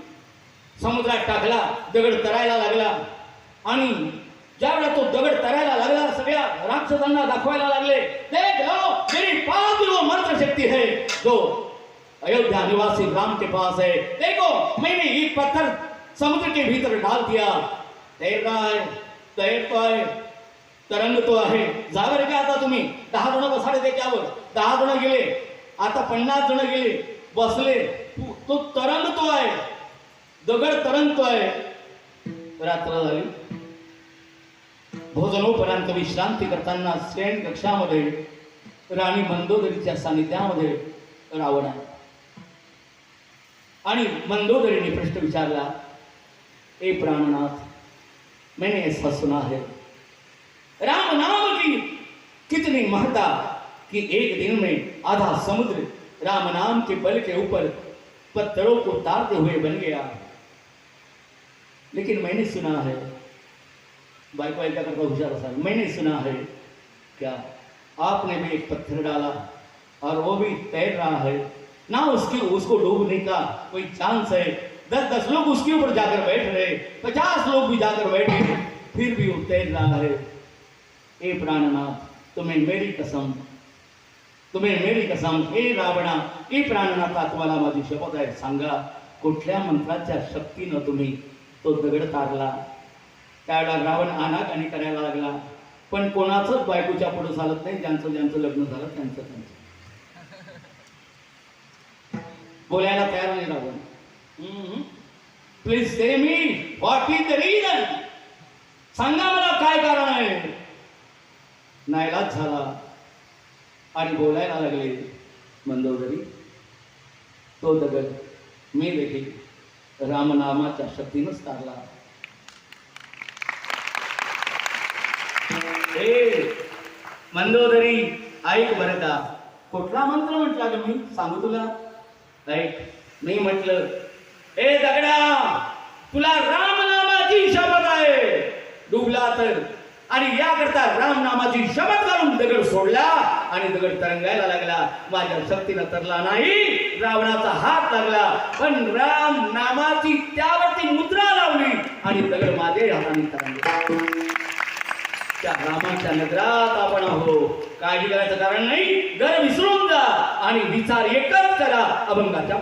समुद्रात टाकला, दगड तरायला लागला. आणि ज्यावेळेला तो दगड तरायला लागला, सगळ्या राक्षसांना दाखवायला लागले, देख लो मेरी पास वो मंत्र शक्ति है जो अयोध्या निवासी राम के पास है. देखो मैंने ये पत्थर समुद्र के भीतर डाल दिया, तैर रहा है, तैरतो आहे, तरंगतो आहे. जावर का आता तुम्ही 10 जण बसाडे त्याच्यावर, 10 जण गेले, आता 50 जण गेले, बसले, तो तरंगतो आहे, दगड तरंगतो आहे. रात्र झाली. भोजनोपरांत विश्रांती करताना शयन कक्षामध्ये राणी मंदोदरीच्या सानिध्यामध्ये रावण आहे. आणि मंदोदरीने प्रश्न विचारला, ए प्राणनाथ, मैंने ऐसा सुना है राम नाम की कितनी महत्ता कि एक दिन में आधा समुद्र राम नाम के बल के ऊपर पत्थरों को तारते हुए बन गया. लेकिन मैंने सुना है, बाइक वाइक करता होशियार सा, मैंने सुना है क्या आपने भी एक पत्थर डाला और वो भी तैर रहा है ना, उसको डूबने का कोई चांस है. 10-10 लोग उसके ऊपर जाकर बैठ रहे, 50 लोग भी जाकर बैठे, फिर भी वो तैर रहा है. ए प्राणनाथ, तुम्हें मेरी कसम, ए रावणा, ए प्राणनाथा, तुम्हाला माझी शपथ आहे, सांगा कुठल्या मंत्राच्या शक्तीनं तुम्ही तो दगड तारला. त्यावेळेला रावण आनाकानी करायला लागला, पण कोणाचंच बायकोच्या पुढे चालत नाही. ज्यांचं लग्न झालं त्यांचं बोलायला तयार नाही Ravan. Please tell me what is the reason, सांगा मला काय कारण आहे. नाईलाज झाला आणि बोलायला लागले, मंदोदरी, तो दगड मी देखील रामनामाच्या शक्तीनंच तारला. मंदोदरी ऐक बरं का, कुठला मंत्र म्हटला का मी सांगू तुला. ऐक, मी म्हटलं, ए दगडा, तुला रामनामाची शपथ आहे, डुबला तर. आणि याकरता रामनामाची शपथ घालून दगड सोडला आणि दगड तरंगायला लागला. माझ्या शक्तीनं तरला नाही, रावणाचा हात लागला, पण राम नामाची त्यावरती मुद्रा लावली आणि दगड माझ्या हाताने तरंगला. त्या रामाच्या नगरात आपण आहो. काळजी करायचं कारण नाही, घर विसरून जा आणि विचार एकच करा, अभंगाच्या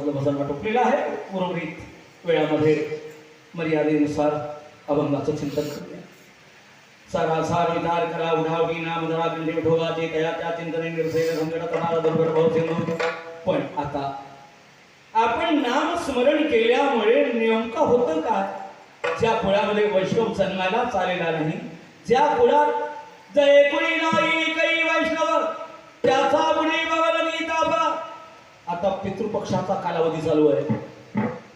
आवाजातलं भजन आटोपलेलं आहे. उर्वरित वेळामध्ये मर्यादेनुसार अभंगाचं चिंतन करूया. सारासार विचार करा उठावटी नाम धरा कंठी विठोबाचे तया त्या चिंतने निर्भय संकट तणाला दुर्भर भाव सिंधू. पण आता आपण नाम स्मरण केल्यामुळे नेमकं होतं काय? ज्या कुळामध्ये वैष्णव जन्माला चालेला नाही, ज्या कुळात जय कुळी नाही काही वैष्णव त्याचा गुणी बघायला नाही ताबा. आता पितृपक्षाचा कालावधी चालू आहे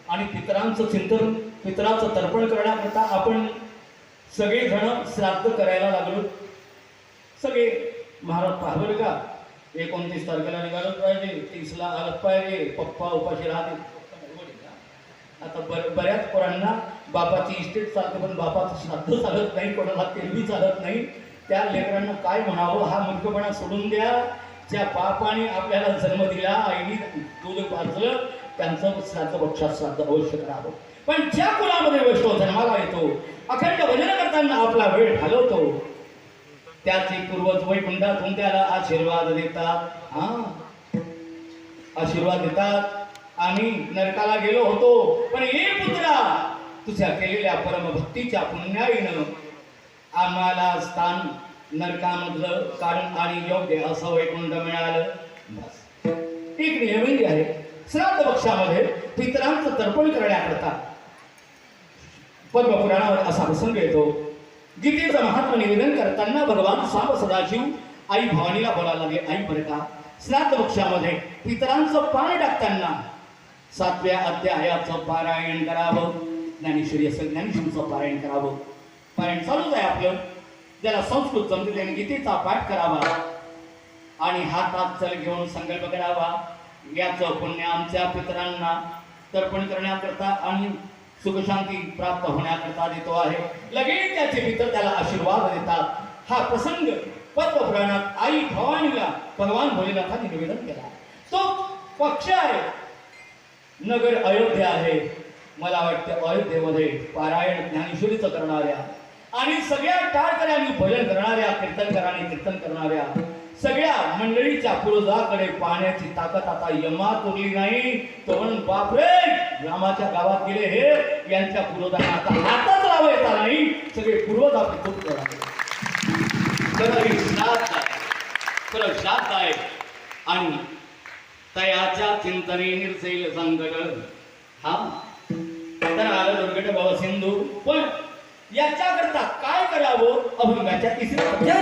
आणि पितरांचं चिंतन पितरांचं तर्पण करण्याकरता आपण सगळे जण श्राद्ध करायला लागलो. सगळे महाराज पाहावर का 29 तारखेला निघालच पाहिजे, 30 ला आलंच पाहिजे, पप्पा उपाशी राहते. आता बऱ्याच पोरांना बापाची इस्टेट चालते पण बापाचं श्राद्ध चालत नाही, कोणाला तेलबी चालत नाही. त्या लेकरांना काय म्हणावं हा मूर्खपणा सोडून द्या. ज्या बापाने आपल्याला जन्म दिला, आईने दूध पाजलं, त्यांचं श्राद्ध पक्षात श्राद्ध अवश्य करावं. पण ज्या कुलामध्ये वैष्णव जन्माला येतो, अखंड भजन करताना आपला वेळ घालवतो, त्याचे पूर्वज वैकुंठातून त्याला आशीर्वाद देतात. आशीर्वाद देतात. आम्ही नरकाला गेलो होतो पण ये पुत्रा तुझ्या केलेल्या परमभक्तीच्या पुण्याईनं आम्हाला स्थान नरकामधलं कारण आणि योग्य असं वैकुंठ मिळालं. बस एक नियमही आहे. श्राद्ध पक्षामध्ये पितरांचं तर्पण करण्याकरता पद्मपुराणावर असा प्रसंग येतो. गीतेचं महात्म निवेदन करताना भगवान सांब सदाशिव आई भवानीला बोलायला लागले, आई बरं का श्राद्ध पक्षामध्ये पितरांचं पाणी टाकताना 7व्या अध्यायाचं पारायण करावं. ज्ञानेश्वरी असं ज्ञानेश्वरीचं पारायण करावं. पारायण चालूच आहे आपलं. ज्याला संस्कृत जमते त्याने गीतेचा पाठ करावा आणि हातात चल घेऊन संकल्प करावा. याचं पुण्य आमच्या पितरांना तर्पण करण्याकरता आणि सुखशांती प्राप्त होण्याकरता देतो आहे. लगेच त्याचे पितर त्याला आशीर्वाद देतात. हा प्रसंग पद्मपुराणात आई भवानीला भगवान भोलेनाथांनी निवेदन केला. तो पक्ष आहे. नगर अयोध्या आहे. मला वाटतं अयोध्येमध्ये पारायण ज्ञानेश्वरीचं करणाऱ्या आणि सगळ्या टाळकऱ्यांनी भजन करणाऱ्या कीर्तनकारांनी कीर्तन करणाऱ्या सगळ्या मंडळीच्या पूर्वजाकडे पाहण्याची ताकद आता यमात उरली नाही. तो म्हणून बापरे रामाच्या गावात गेले हे यांच्या पूर्वजांना आता हातच लावा येता नाही. सगळे पूर्वज आपले खूप श्राद्ध आहे आणि तयाच्या चिंतने निर्सैल संकट हा तर आलं दुर्गट भव सिंधू. पण याच्याकरता काय करावं? अभंगाच्या तिसऱ्या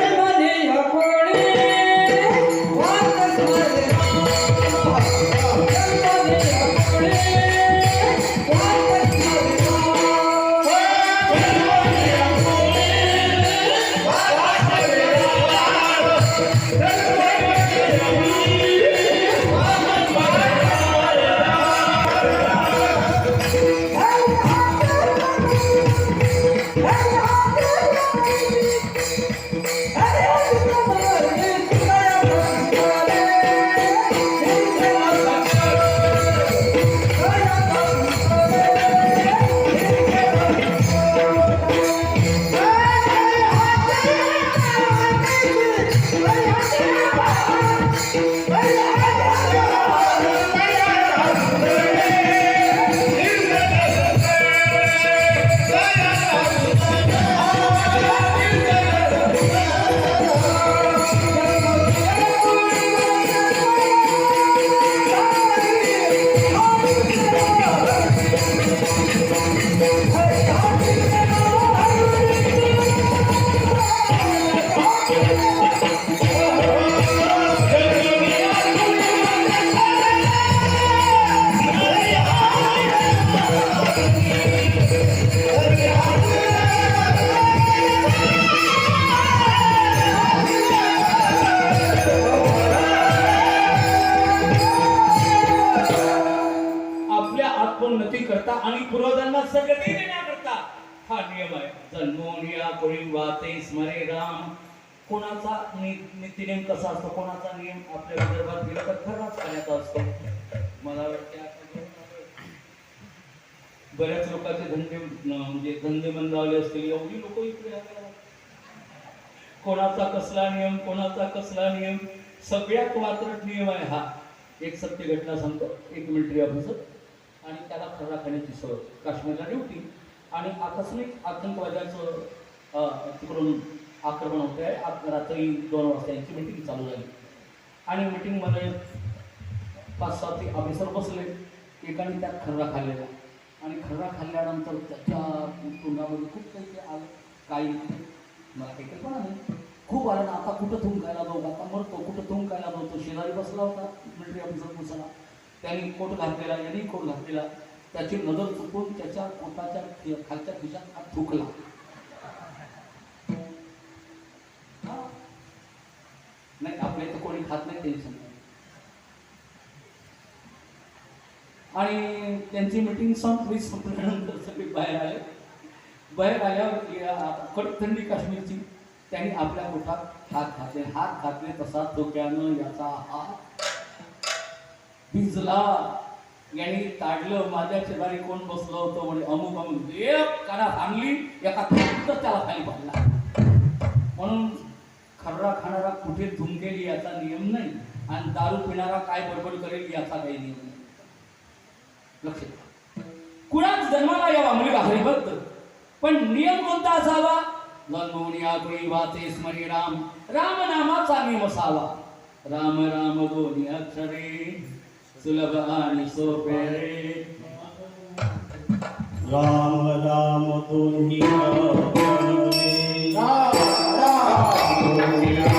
आणि पूर्वजांना सगळी देण्याकरता हा नियम आहे. जन्मोन या कोणी वाते स्मरे राम. कोणाचा नित्यनेम कसा असतो, कोणाचा नियम आपल्या विदर्भात गेला तर खराच करण्याचा असतो. मला वाटतं बऱ्याच लोकांचे धंदे म्हणजे धंदे मंदावले असतील. एवढी लोक इकडे कोणाचा कसला नियम, कोणाचा कसला नियम. सगळ्यात वात्रट नियम आहे हा. एक सत्य घटना सांगतो. एक मिलिटरी ऑफिसर आणि त्याला खर्रा खाण्याची सवय, काश्मीरला ड्युटी, आणि आकस्मिक आतंकवाद्याचं तिकडून आक्रमण होत आहे. रात्री 2 वाजता यांची मिटिंग चालू झाली आणि मिटिंगमध्ये 5-6 ते ऑफिसर बसले. एकाने त्यात खर्रा खाल्लेला आणि खर्रा खाल्ल्यानंतर त्याच्या तोंडामध्ये खूप काही आलं. काही मला काही कल्पना नाही. खूप आलं ना, आता कुठं थुंकायला जाऊ, आता मरतो, कुठं थुंकायला जाऊ. तो शेजारी बसला होता मिलिटरी ऑफिसर पुसला. त्यांनी कोट घातलेला, यांनी कोट घातलेला. त्याची नजर चुकून त्याच्या कोटाच्या खालच्या खिशात हात थुकला. नाही, आपल्या इथं कोणी खात नाही, टेन्शन नाही. आणि त्यांची मिटिंग संपल्यानंतर सगळे बाहेर आले. बाहेर आल्यावर कडक थंडी काश्मीरची. त्यांनी आपल्या पोटात हात घातले तसा धोक्यानं याचा हात भिजला. यांनी ताडलं. माझ्या शेजारी कोण बसलं होतं म्हणे अमुक एक काना आणली, एका थांबतच त्याला खाली पाडला. म्हणून खर्रा खाणारा कुठे धुंकेल याचा नियम नाही, आणि दारू पिणारा काय बडबड करेल याचा काही नियम नाही. लक्षात, कुणाच जन्माला यावा मुलगा हरिभक्त, पण नियम कोणता असावा? जन्मोनिया कोणी वाचे स्मरी राम, राम नामाचा नियम असावा. राम राम दोन्ही अक्षरे, सुलभ आणि सोपे रे. राम राम दोन्ही अक्षरे, राम राम दोन्ही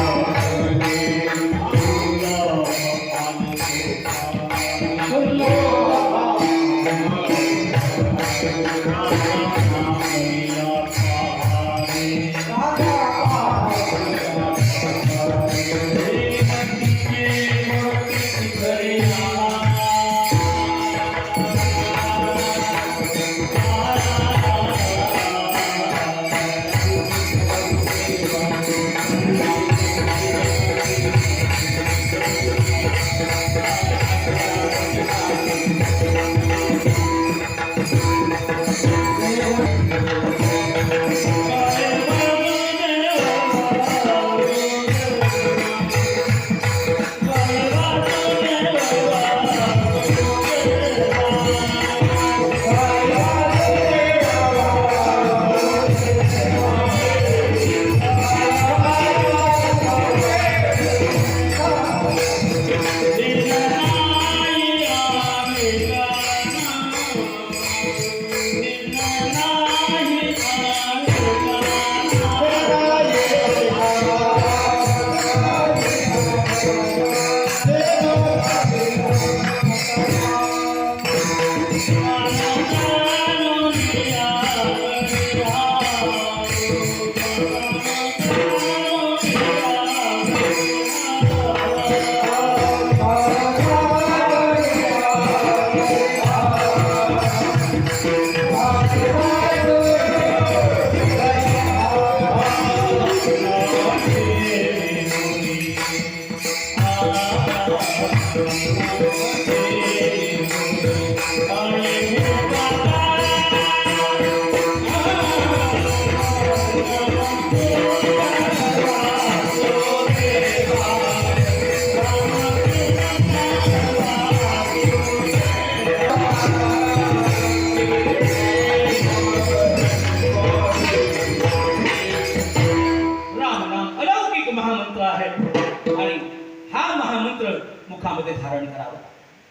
मुखामध्ये धारण करावं.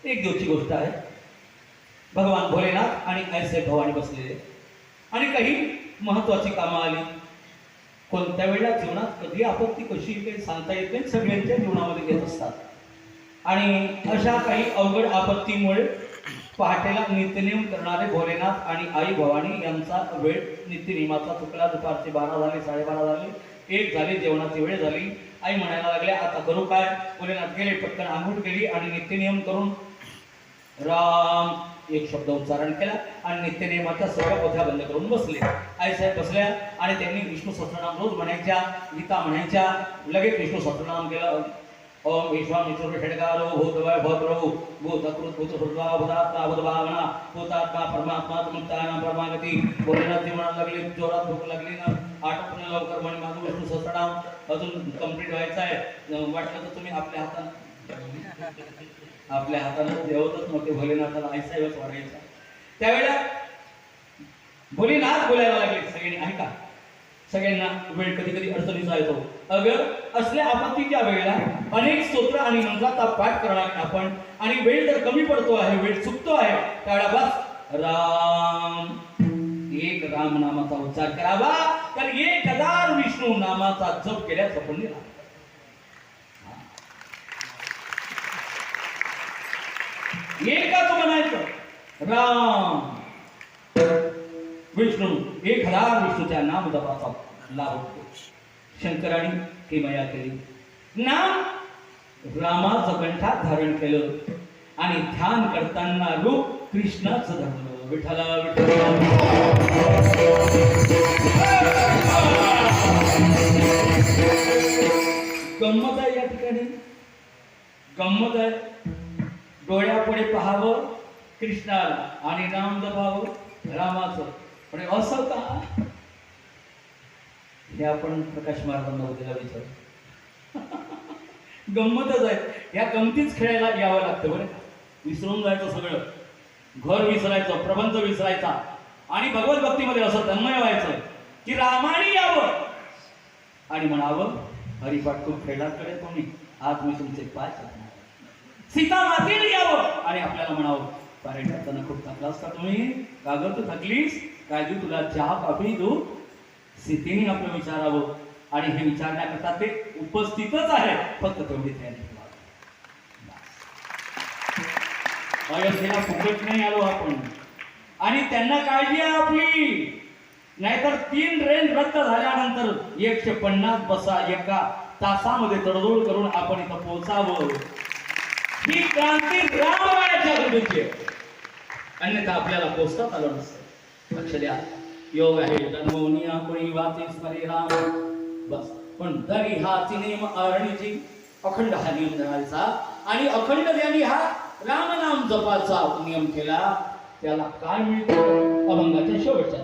एक दिवशी गोष्ट आहे. भगवान भोलेनाथ आणि ऐसे भवानी बसलेले आणि काही महत्वाची कामं आली. कोणत्या वेळेला जीवनात कधी आपत्ती कशी काही सांगता येत नाही, सगळ्यांच्या जीवनामध्ये येत असतात. आणि अशा काही अवघड आपत्तीमुळे पहाटेला नित्यनेम करणारे भोलेनाथ आणि आई भवानी यांचा वेळ नित्यनेमाचा चुकला. दुपारचे 12 झाले, 12:30 झाले, 1 झाले, जेवणाची वेळ झाली. आई म्हणायला लागल्या आता करू काय? भोलेनाथ गेले, पटकन आंघोळ केली आणि नित्यनियम करून राम एक शब्द उच्चारण केला आणि नित्यनियमाच्या सर्व पोथ्या बंद करून बसले. आईसाहेब बसल्या आणि त्यांनी विष्णू सहस्त्रनाम रोज म्हणायच्या, गीता म्हणायच्या. लगेच विष्णू सहस्त्रनाम केलं. ओम विश्वामित्र षडकारो भूतवय भद्रो भूतकृत भूतसुर्वा भूतात्मा भूतभावना भूतात्मा परमात्मा मुक्ताना परमागती. भोलेनाथजी म्हणायला लागले, जोरात भूक लागली ना, आटोपणं लवकर म्हणे माझं विष्णू सहस्त्रनाम अजून कंप्लीट व्हायचं आहे. वाटलं तर तुम्ही आपल्या हाताने आपल्या हातानं जेवतच नव्हते भोलेनाथाला ऐसावच वाढायचा. त्यावेळेला भोलेनाथ बोलायला लागले सगळ्यांनी, ऐका सगळ्यांना वेळ कधी कधी अडचणीचा येतो. अगर असल्या आपत्तीच्या वेळेला अनेक स्तोत्र आणि मंत्राचा पाठ करणार आपण, आणि वेळ जर कमी पडतो आहे, वेळ चुकतो आहे, त्यावेळेला बस राम, एक राम नामाचा उच्चार करावा, तर 1000 विष्णू नामाचा जप केल्याचं पुण्य लागतं. एकच म्हणायचं राम विष्णू, 1000 विष्णूच्या नाम जपाचा लाभ होतो. शंकराने किमया केली, नाम रामाचं कंठात धारण केलं आणि ध्यान करताना रूप कृष्णाचं धरलं. विठ्ठला विठ्ठला. गंमत आहे या ठिकाणी, गंमत आहे. डोळ्यापुढे पाहावं कृष्णाला आणि नाम जपावं रामाचं, पण असं का? हे आपण प्रकाश महाराजांना उद्याला विचारू. गंमतच आहे. या गमतीच खेळायला यावं लागतं बरं. विसरून जायचं सगळं, घर विसरायचं, प्रबंध विसरायचा आणि भगवत भक्तीमध्ये असं तन्मय व्हायचं की रामाने यावं आणि म्हणावं हरिपाठ खूप खेळलात कडे तुम्ही, आज मी तुमचे पाय चालणार. सीता मातेने यावं आणि आपल्याला म्हणावं पारायण करताना खूप थकलास का तुम्ही, का गं तू थकलीस, काय देऊ तुला चहा कॉफी देऊ. सीतेने आपलं विचारावं आणि हे विचारण्याकरता ते उपस्थितच आहे, फक्त तेवढी तयारी ठेवा. अयोध्येला फुकट नाही आलो आपण, आणि त्यांना काळजी आहे आपली. नाहीतर 3 ट्रेन रद्द झाल्यानंतर 150 बसा एका तासामध्ये तडजोड करून आपण इथं पोहोचावं. ही क्रांती रामरायाच्या घडूची आहे, अन्यथा आपल्याला पोचताच आलं नसतं. लक्ष द्या, योग आहे जन्मोनिया कोणी वाचे स्मरे राम, बस. पण दरी हाची नेम अरणीची, अखंड हा नियम धरायचा, आणि अखंड ज्यांनी हा रामनाम जपाचा नियम केला त्याला काय मिळतं? अभंगाच्या शेवटच्या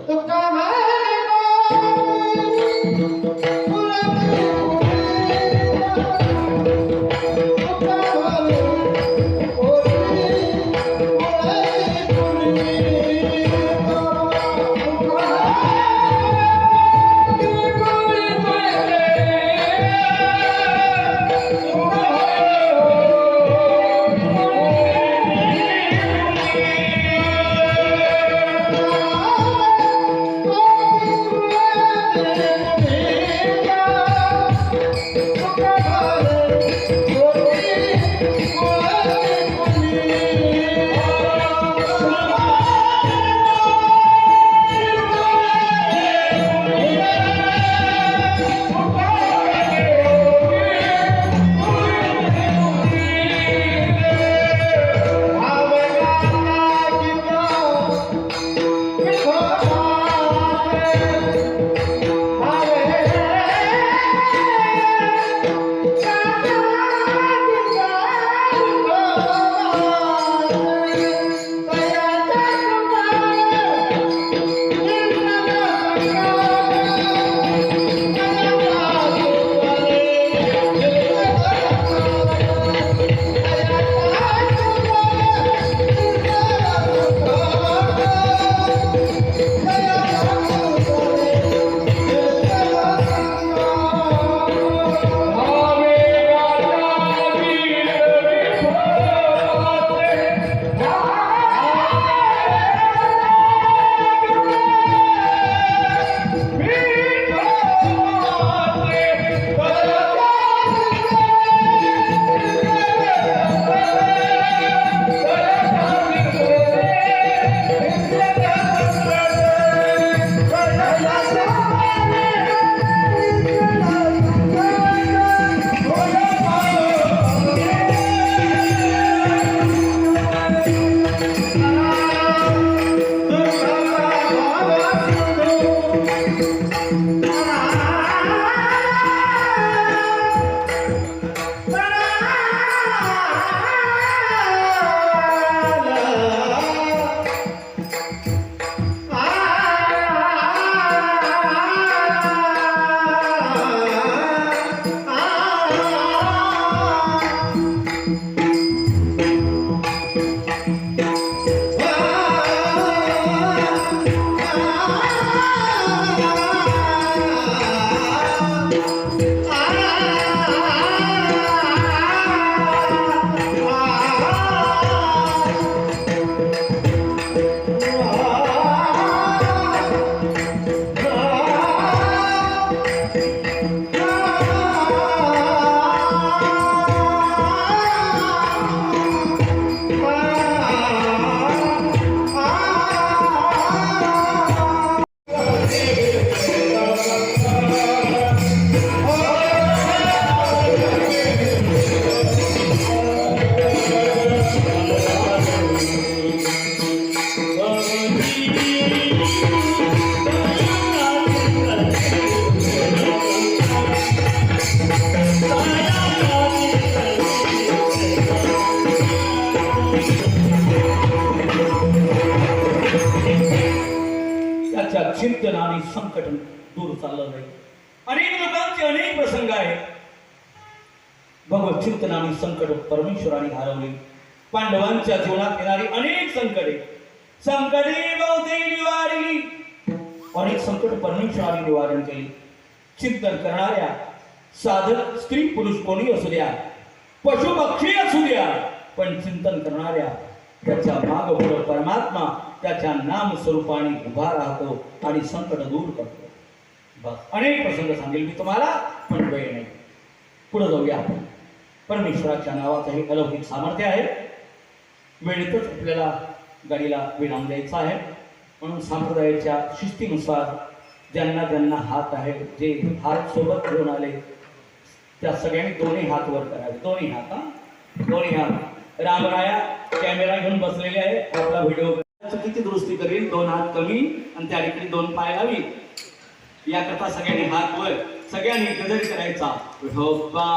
त्या चिंतन आणि संकट दूर चाललं नाही. अनेक लोकांचे अनेक प्रसंग आहेत. भगवत चिंतन आणि संकट परमेश्वराने घालवली. पांडवांच्या जीवनात येणारी अनेक संकटे बहुते निवारली. अनेक संकट परमेश्वराने निवारण केली. चिंतन करणाऱ्या साधक स्त्री पुरुष कोणी असू द्या, पशु पक्षी असू द्या, पण चिंतन करणाऱ्या त्याच्या माग पुढे परमात्मा त्याच्या नाम स्वरूपाने उभा राहतो आणि संकट दूर करतो. बस अनेक प्रसंग सांगेल मी तुम्हाला, पण वेळ नाही. पुढे जाऊया आपण. परमेश्वराच्या नावाचं हे अलौकिक सामर्थ्य आहे. वेळेतच आपल्याला गाडीला विराम द्यायचा आहे. म्हणून संप्रदायाच्या शिस्तीनुसार ज्यांना ज्यांना हात आहे, जे हात सोबत घेऊन आले त्या सगळ्यांनी दोन्ही हात वर करावे. दोन्ही हात, दोन्ही हात. रामराया कॅमेरा घेऊन बसलेले आहे. आपला व्हिडिओ किती दुरुस्ती करेल. 2 हात कमी आणि त्या ठिकाणी 2 पाय लावी. याकरता सगळ्यांनी हात वर, सगळ्यांनी गजर करायचा. विठोबा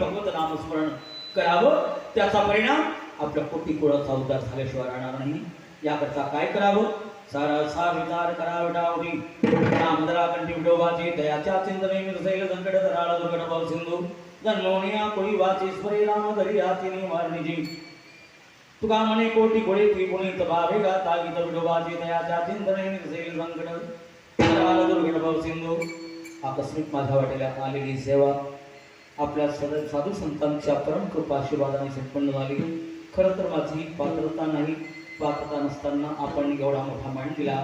भगवत नामस्मरण करावं. त्याचा परिणाम आपल्या कोटी कुळाचा उद्धार झाल्याशिवाय राहणार नाही. याकरता काय करावं? सारा सार विचार करावं डावडी नामदरा कंठी विडोबाची दयाच्या चिंतने मिरसैल संकट धराळ दुर्गट भाव सिंधू जन्मोनिया कोळी वाची स्मरे राम धरी हाती निवारणीजी तुका म्हणे कोटी गोळे ती पुनीत भावे गाता गीत विडोबाची दयाच्या चिंतने मिरसैल संकट धराळ दुर्गट भाव सिंधू. आकस्मिक माझ्या वाटेला आलेली सेवा आपल्या साधू संतांच्या परम कृपा आशीर्वादाने संपन्न झाली. खरं तर माझी पात्रता नाही. पात्रता नसताना आपण एवढा मोठा मान दिला.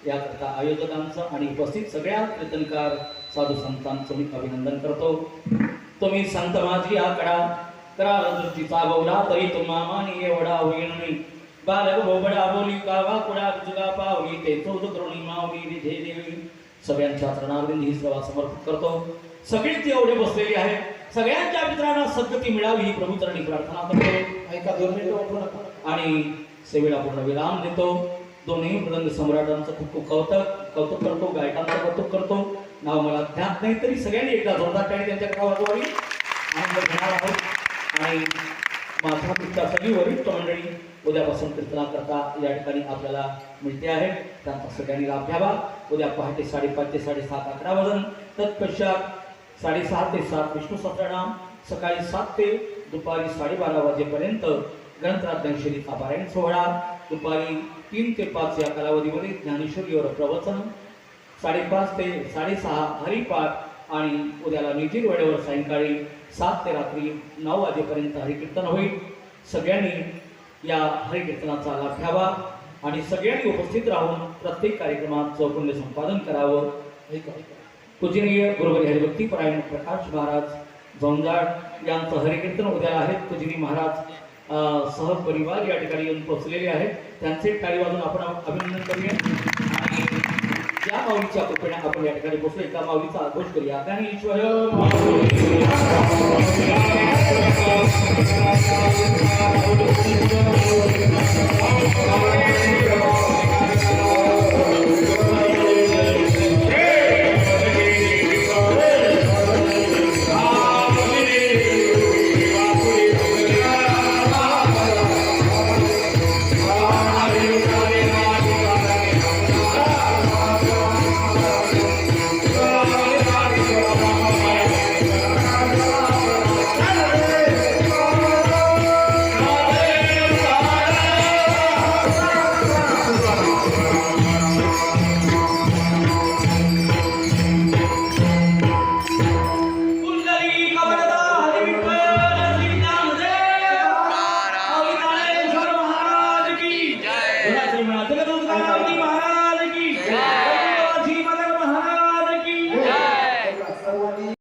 याकरता आयोजकांचं आणि उपस्थित सगळ्या कीर्तनकार साधू संतांचं मी अभिनंदन करतो. तुम्ही संत माझी आकडा करा दृष्टीचा बोला तरी तुम्हा मानी एवढा होईल नाही. बालक बोबडा बोली कावा कुडा जुगा पावली ते चौद करुणी मावली विधे देवी. सगळ्यांच्या चरणावरील ही सेवा समर्पित करतो. सगळीच एवढे बसलेली आहे. सगळ्यांच्या मित्रांना सद्गती मिळावी ही प्रभू चरणी प्रार्थना करतो. ऐका 2 मिनिटं वापरू नका. आणि सेवेला पूर्ण विराम देतो. दोन्ही मृदंग सम्राटांचं खूप खूप कौतुक करतो. गायकांचं कौतुक करतो. नाव मला ज्ञात नाही तरी सगळ्यांनी एकदा जोरदार टाळी त्यांच्या गावाजवळ आनंद घेणार आहोत. आणि माझ्या पित्ता सगळी वरिष्ठ मंडळी उद्यापासून कीर्तनाकरता या ठिकाणी आपल्याला मिळते आहे. त्यांचा सगळ्यांनी लाभ घ्यावा. उद्या पहाटे 5:30 ते 7:30 11 वाजून तत्पश्चात 6:30 ते 7 विष्णू सहस्रनाम, सकाळी 7 ते दुपारी 12:30 वाजेपर्यंत ग्रंथराज्ञांशरीचा पारायण सोहळा, दुपारी 3 ते 5 या कालावधीमध्ये ज्ञानेश्वरीवर प्रवचन, 5:30 ते 6:30 हरिपाठ आणि उद्याला निजीर वेळेवर सायंकाळी 7 ते रात्री 9 वाजेपर्यंत हरिकीर्तन होईल. सगळ्यांनी या हरिकीर्तनाचा लाभ घ्यावा आणि सगळ्यांनी उपस्थित राहून प्रत्येक कार्यक्रमात चौकुंड संपादन करावं. पूजनीय गुरुवर्य हरिभक्ती परायण प्रकाश महाराज झोंजाड यांचं हरिकीर्तन उद्याला आहेत. पूजनी महाराज सहपरिवार या ठिकाणी येऊन पोहोचलेले आहेत. त्यांचे टाळी वाजून आपण अभिनंदन करूया. आणि ज्या माऊलीच्या कृपेने आपण या ठिकाणी पोहोचलो त्या माऊलीचा आघोष करूया. ज्ञानेश्वर